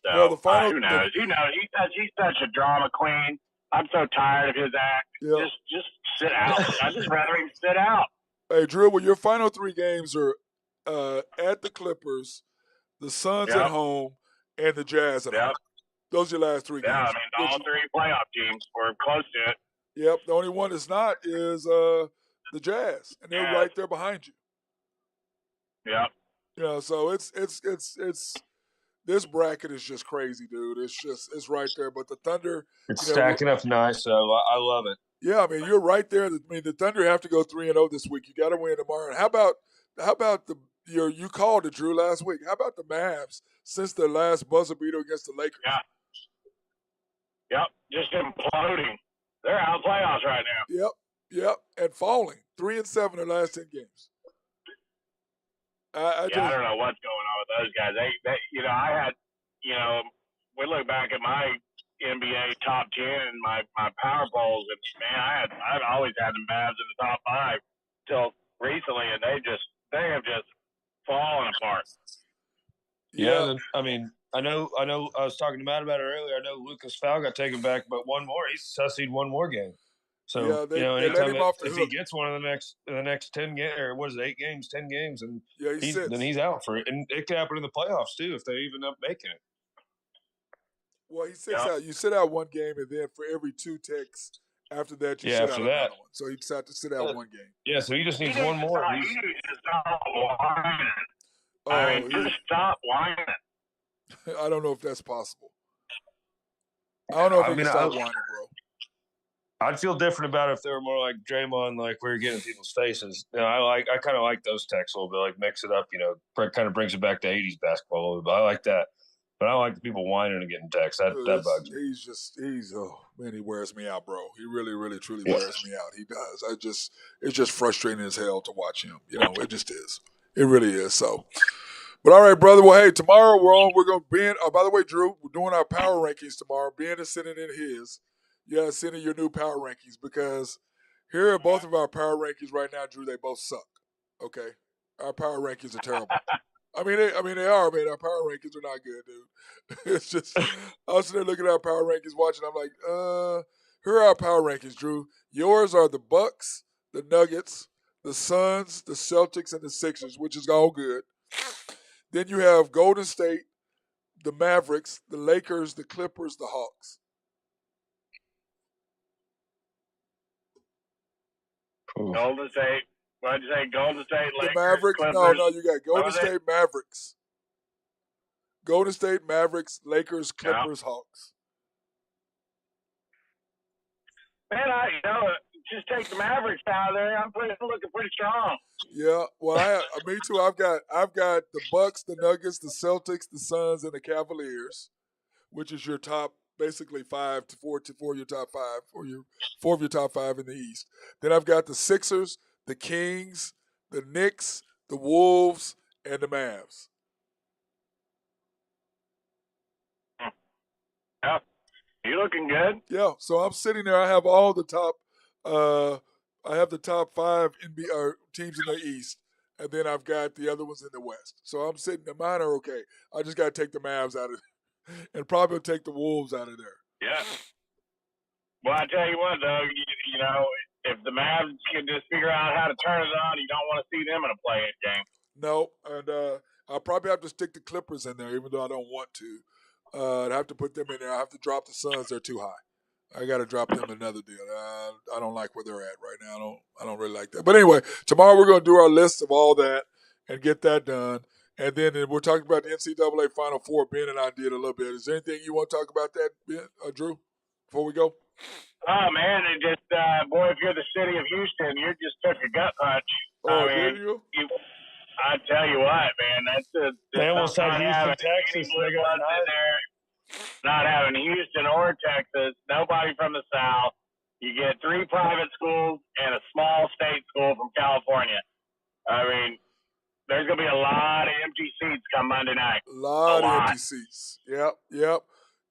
So Well, the final, who knows? Who knows? He's such a drama queen. I'm so tired of his act. Yeah. Just sit out. I'd just rather him sit out. Hey, Drew, well, your final 3 games are at the Clippers, the Suns Yep. at home, and the Jazz at Yep. home. Those are your last 3 games. Yeah, I mean, all 3 playoff teams were close to it. Yep. The only one that's not is the Jazz, and they're right there behind you. Yep. You know, so it's this bracket is just crazy, dude. It's right there. But the Thunder, it's stacking up nice, so I love it. Yeah, I mean, you're right there. I mean, the Thunder have to go 3-0 this week. You got to win tomorrow. And how about you called it, Drew, last week? How about the Mavs since their last buzzer beater against the Lakers? Yeah. Yep. Just imploding. They're out of playoffs right now. Yep, and falling 3-7 in the last 10 games. I don't know what's going on with those guys. They I had, we look back at my NBA top 10 and my power polls, and man, I've always had the Mavs in the top 5 till recently, and they have just fallen apart. Yeah, I mean, I know. I was talking to Matt about it earlier. I know Lucas Fowl got taken back, but one more. He's sussied one more game. So they anytime let him off the if hook. he gets one of the next 10 games, or what is it, 8 games, 10 games, and then he's out for it. And it could happen in the playoffs too if they even end up making it. Well, he sits out. You sit out one game, and then for every 2 ticks after that, you sit out another one. So he decided to sit out one game. Yeah, so he just needs one more. He needs to stop whining. I mean, just stop whining. I don't know if that's possible. I don't know if he can stop whining, bro. I'd feel different about it if they were more like Draymond, like where you're getting in people's faces. I kind of like those texts a little bit, like mix it up. Kind of brings it back to '80s basketball a little bit. I like that, but I don't like the people whining and getting texts. That bugs me. He wears me out, bro. He really, really, truly wears me out. He does. It's just frustrating as hell to watch him. It just is. It really is. So. But all right, brother. Well, hey, tomorrow we're going to be in. By the way, Drew, we're doing our power rankings tomorrow. Ben is sending in his. You got to send in your new power rankings because here are both of our power rankings right now, Drew. They both suck. Okay, our power rankings are terrible. I mean they are. Man, our power rankings are not good, dude. It's just I was sitting there looking at our power rankings, watching. I'm like, here are our power rankings, Drew. Yours are the Bucks, the Nuggets, the Suns, the Celtics, and the Sixers, which is all good. Then you have Golden State, the Mavericks, the Lakers, the Clippers, the Hawks. Golden State. What'd you say? Golden State, Lakers, the Mavericks. Clippers. No, you got Golden State, Mavericks. Golden State, Mavericks, Lakers, Clippers, Hawks. Man, just take the Mavericks out of there. I'm looking pretty strong. Yeah, well, me too. I've got the Bucks, the Nuggets, the Celtics, the Suns, and the Cavaliers, which is your top, basically 5 to 4 your top 5, or your 4 of your top 5 in the East. Then I've got the Sixers, the Kings, the Knicks, the Wolves, and the Mavs. Yeah, you looking good. Yeah, so I'm sitting there. I have all the top. I have the top 5 NBA teams in the East, and then I've got the other ones in the West. So I'm sitting. Mine are okay. I just got to take the Mavs out of there, and probably take the Wolves out of there. Yeah. Well, I tell you what, though, if the Mavs can just figure out how to turn it on, you don't want to see them in a play-in game. No, and I'll probably have to stick the Clippers in there, even though I don't want to. I'd have to put them in there. I have to drop the Suns. They're too high. I got to drop them another deal. I don't like where they're at right now. I don't really like that. But anyway, tomorrow we're going to do our list of all that and get that done. And then we're talking about the NCAA Final Four. Ben and I did a little bit. Is there anything you want to talk about that, Ben, Drew, before we go? Oh, man, it just, boy, if you're the city of Houston, you just took a gut punch. Oh, did you? I tell you what, man, they almost had Houston, Texas. Blue bloods in there. Not having Houston or Texas, nobody from the South. You get 3 private schools and a small state school from California. I mean, there's going to be a lot of empty seats come Monday night. A lot of empty seats. Yep.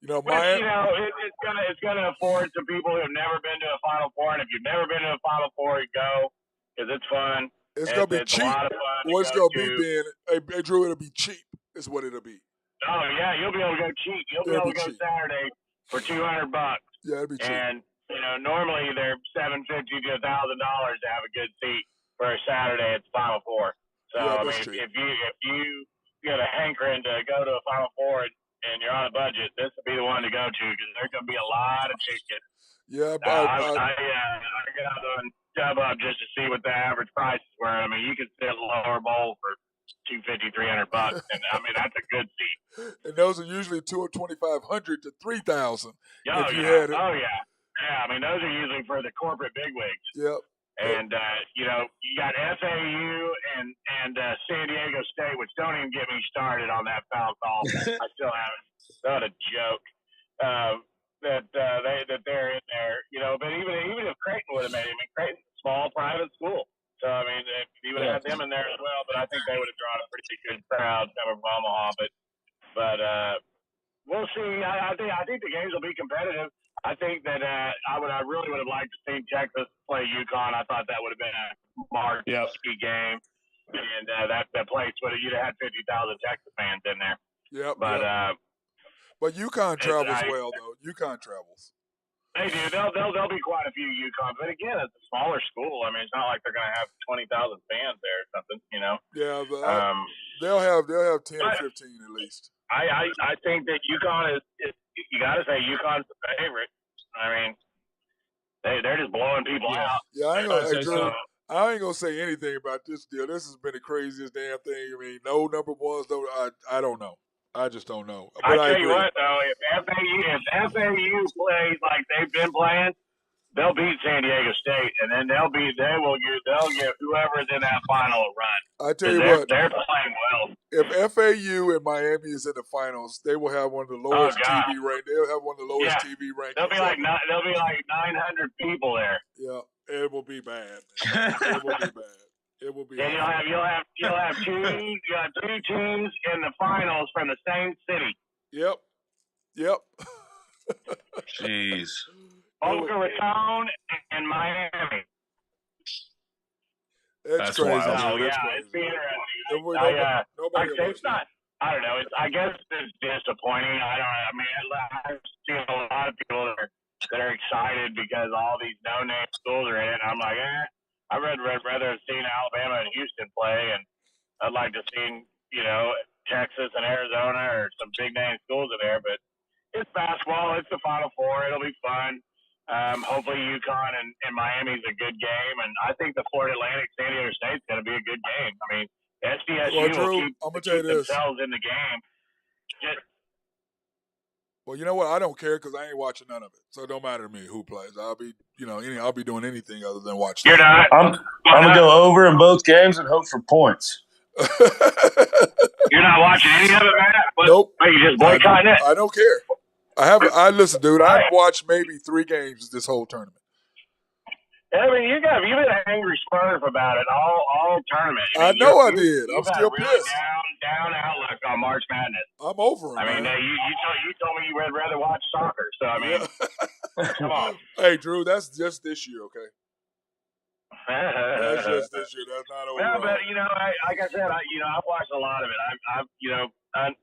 You know, Which, it's gonna afford some people who have never been to a Final Four, and if you've never been to a Final Four, go because it's fun. It's gonna be cheap. A lot of fun. What's gonna be being, hey Drew, it'll be cheap. Is what it'll be. Oh yeah, you'll be able to go cheap. You'll be able to go Saturday for $200. Yeah, it'll be cheap. And normally they're $750 to $1,000 to have a good seat for a Saturday at the Final Four. So yeah, I mean, if you get a hankering to go to a Final Four and you're on a budget, this will be the one to go to because there's going to be a lot of tickets. Yeah, I got on StubHub just to see what the average prices were. I mean, you could sit lower bowl for $250, $300, and I mean that's a good seat. And those are usually $2,500 to $3,000. Oh yeah, I mean those are usually for the corporate bigwigs. Yep. And you got FAU and San Diego State, which don't even get me started on that foul call. I still haven't. Not a joke. That they're in there, But even if Creighton would have made it, I mean Creighton's a small private school, so I mean you would have had them in there as well. But I think they would have drawn a pretty good crowd coming from Omaha. But we'll see. I think the games will be competitive. I think that I really would have liked to see Texas play UConn. I thought that would have been a marquee game, and that place you'd have had 50,000 Texas fans in there. Yep. But UConn travels well though. UConn travels. They do. There'll be quite a few UConn, but again, it's a smaller school. I mean, it's not like they're going to have 20,000 fans there or something. Yeah, but they'll have 10 or 15 at least. I think that UConn is you got to say UConn's the favorite. I mean, they're just blowing people out. Yeah, I ain't gonna say anything about this deal. This has been the craziest damn thing. I mean, no number ones. No, I don't know. I just don't know. But I tell you what, though, if FAU plays like they've been playing, they'll beat San Diego State, and then they'll give whoever's in that final a run. I tell you what, they're playing well. If FAU and Miami is in the finals, they will have one of the lowest TV rankings. They'll have one of the lowest TV rankings. There'll be like 900 people there. Yeah, it will be bad. It will be bad. It will be. And you'll have two teams in the finals from the same city. Yep. Jeez. Boca Raton and Miami. That's crazy. Oh, yeah, it's interesting. It's not. I don't know. I guess it's disappointing. I've seen a lot of people that are excited because all these no-name schools are in it. I'm like, I'd rather have seen Alabama and Houston play, and I'd like to see, Texas and Arizona or some big-name schools in there. But it's basketball. It's the Final Four. It'll be fun. Hopefully UConn and Miami's a good game, and I think the Florida Atlantic San Diego State's going to be a good game. I mean, SDSU will keep themselves in the game. Well, you know what? I don't care because I ain't watching none of it, so it don't matter to me who plays. I'll be doing anything other than watch. You're not. I'm gonna go over in both games and hope for points. You're not watching any of it, Matt? Nope. Are you just boycotting it? I don't care. Listen, dude. I've watched maybe 3 games this whole tournament. I mean, you've been an angry Smurf about it all tournament. I know I did. I'm still pissed. Down outlook on March Madness. I'm over it. I mean, you told me you would rather watch soccer. So I mean, come on. Hey, Drew, that's just this year, okay? That's just this year. That's not overall. No, but like I said, I've watched a lot of it. I'm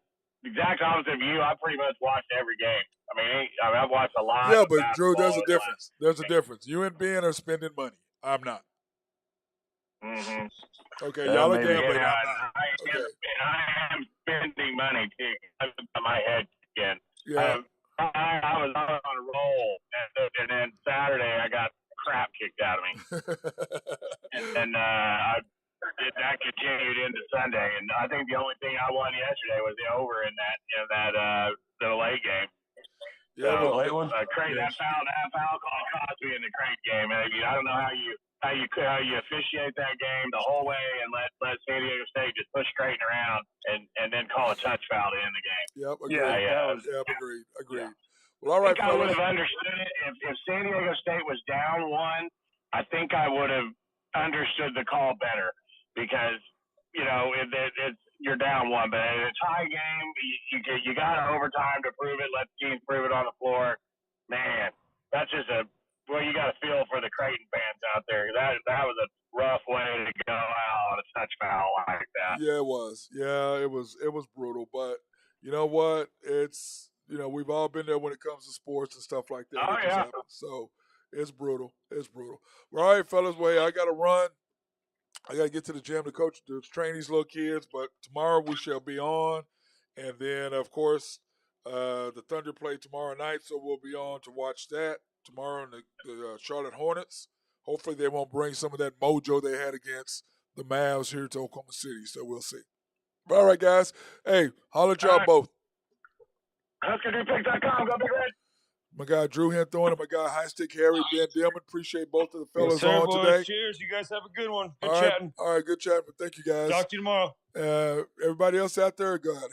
exact opposite of you. I pretty much watched every game. I mean, I've watched a lot. Yeah, but Drew, there's a difference. There's a difference. You and Ben are spending money. I'm not. Mm-hmm. Okay, y'all are gambling. I am spending money too. That's in my head again. Yeah. I was on a roll, and then Saturday I got crap kicked out of me, and then that continued into Sunday. And I think the only thing I won yesterday was the over in that the late game. Yeah, so, the late one. That foul call cost me in the Creighton game. I don't know how you officiate that game the whole way and let San Diego State just push Creighton around and then call a touch foul to end the game. Yep, agreed. Agreed. Yeah. Well, all right, I would have understood it if San Diego State was down 1. I think I would have understood the call better. because it's you're down one, but in a tie game, you got overtime to prove it. Let the teams prove it on the floor. Man, that's just you got to feel for the Creighton fans out there. That was a rough way to go out on a touch foul like that. Yeah, it was. Yeah, it was brutal. But you know what? It's we've all been there when it comes to sports and stuff like that. Oh, It just yeah. happens. So it's brutal. It's brutal. Well, all right, fellas. Well, hey, I got to run. I got to get to the gym to train these little kids. But tomorrow we shall be on, and then of course the Thunder play tomorrow night, so we'll be on to watch that tomorrow. In the Charlotte Hornets. Hopefully they won't bring some of that mojo they had against the Mavs here to Oklahoma City. So we'll see. All right, guys. Hey, holler at y'all both. HuskerDudePicks.com. Go Big Red. My guy Drew Henthorne and my guy High Stick Harry, Ben Dillman. Appreciate both of the fellas Yes, sir, on boys. today. Cheers. You guys have a good one. Good All right, chatting. All right, good chatting. Thank you, guys. Talk to you tomorrow. Everybody else out there, go ahead.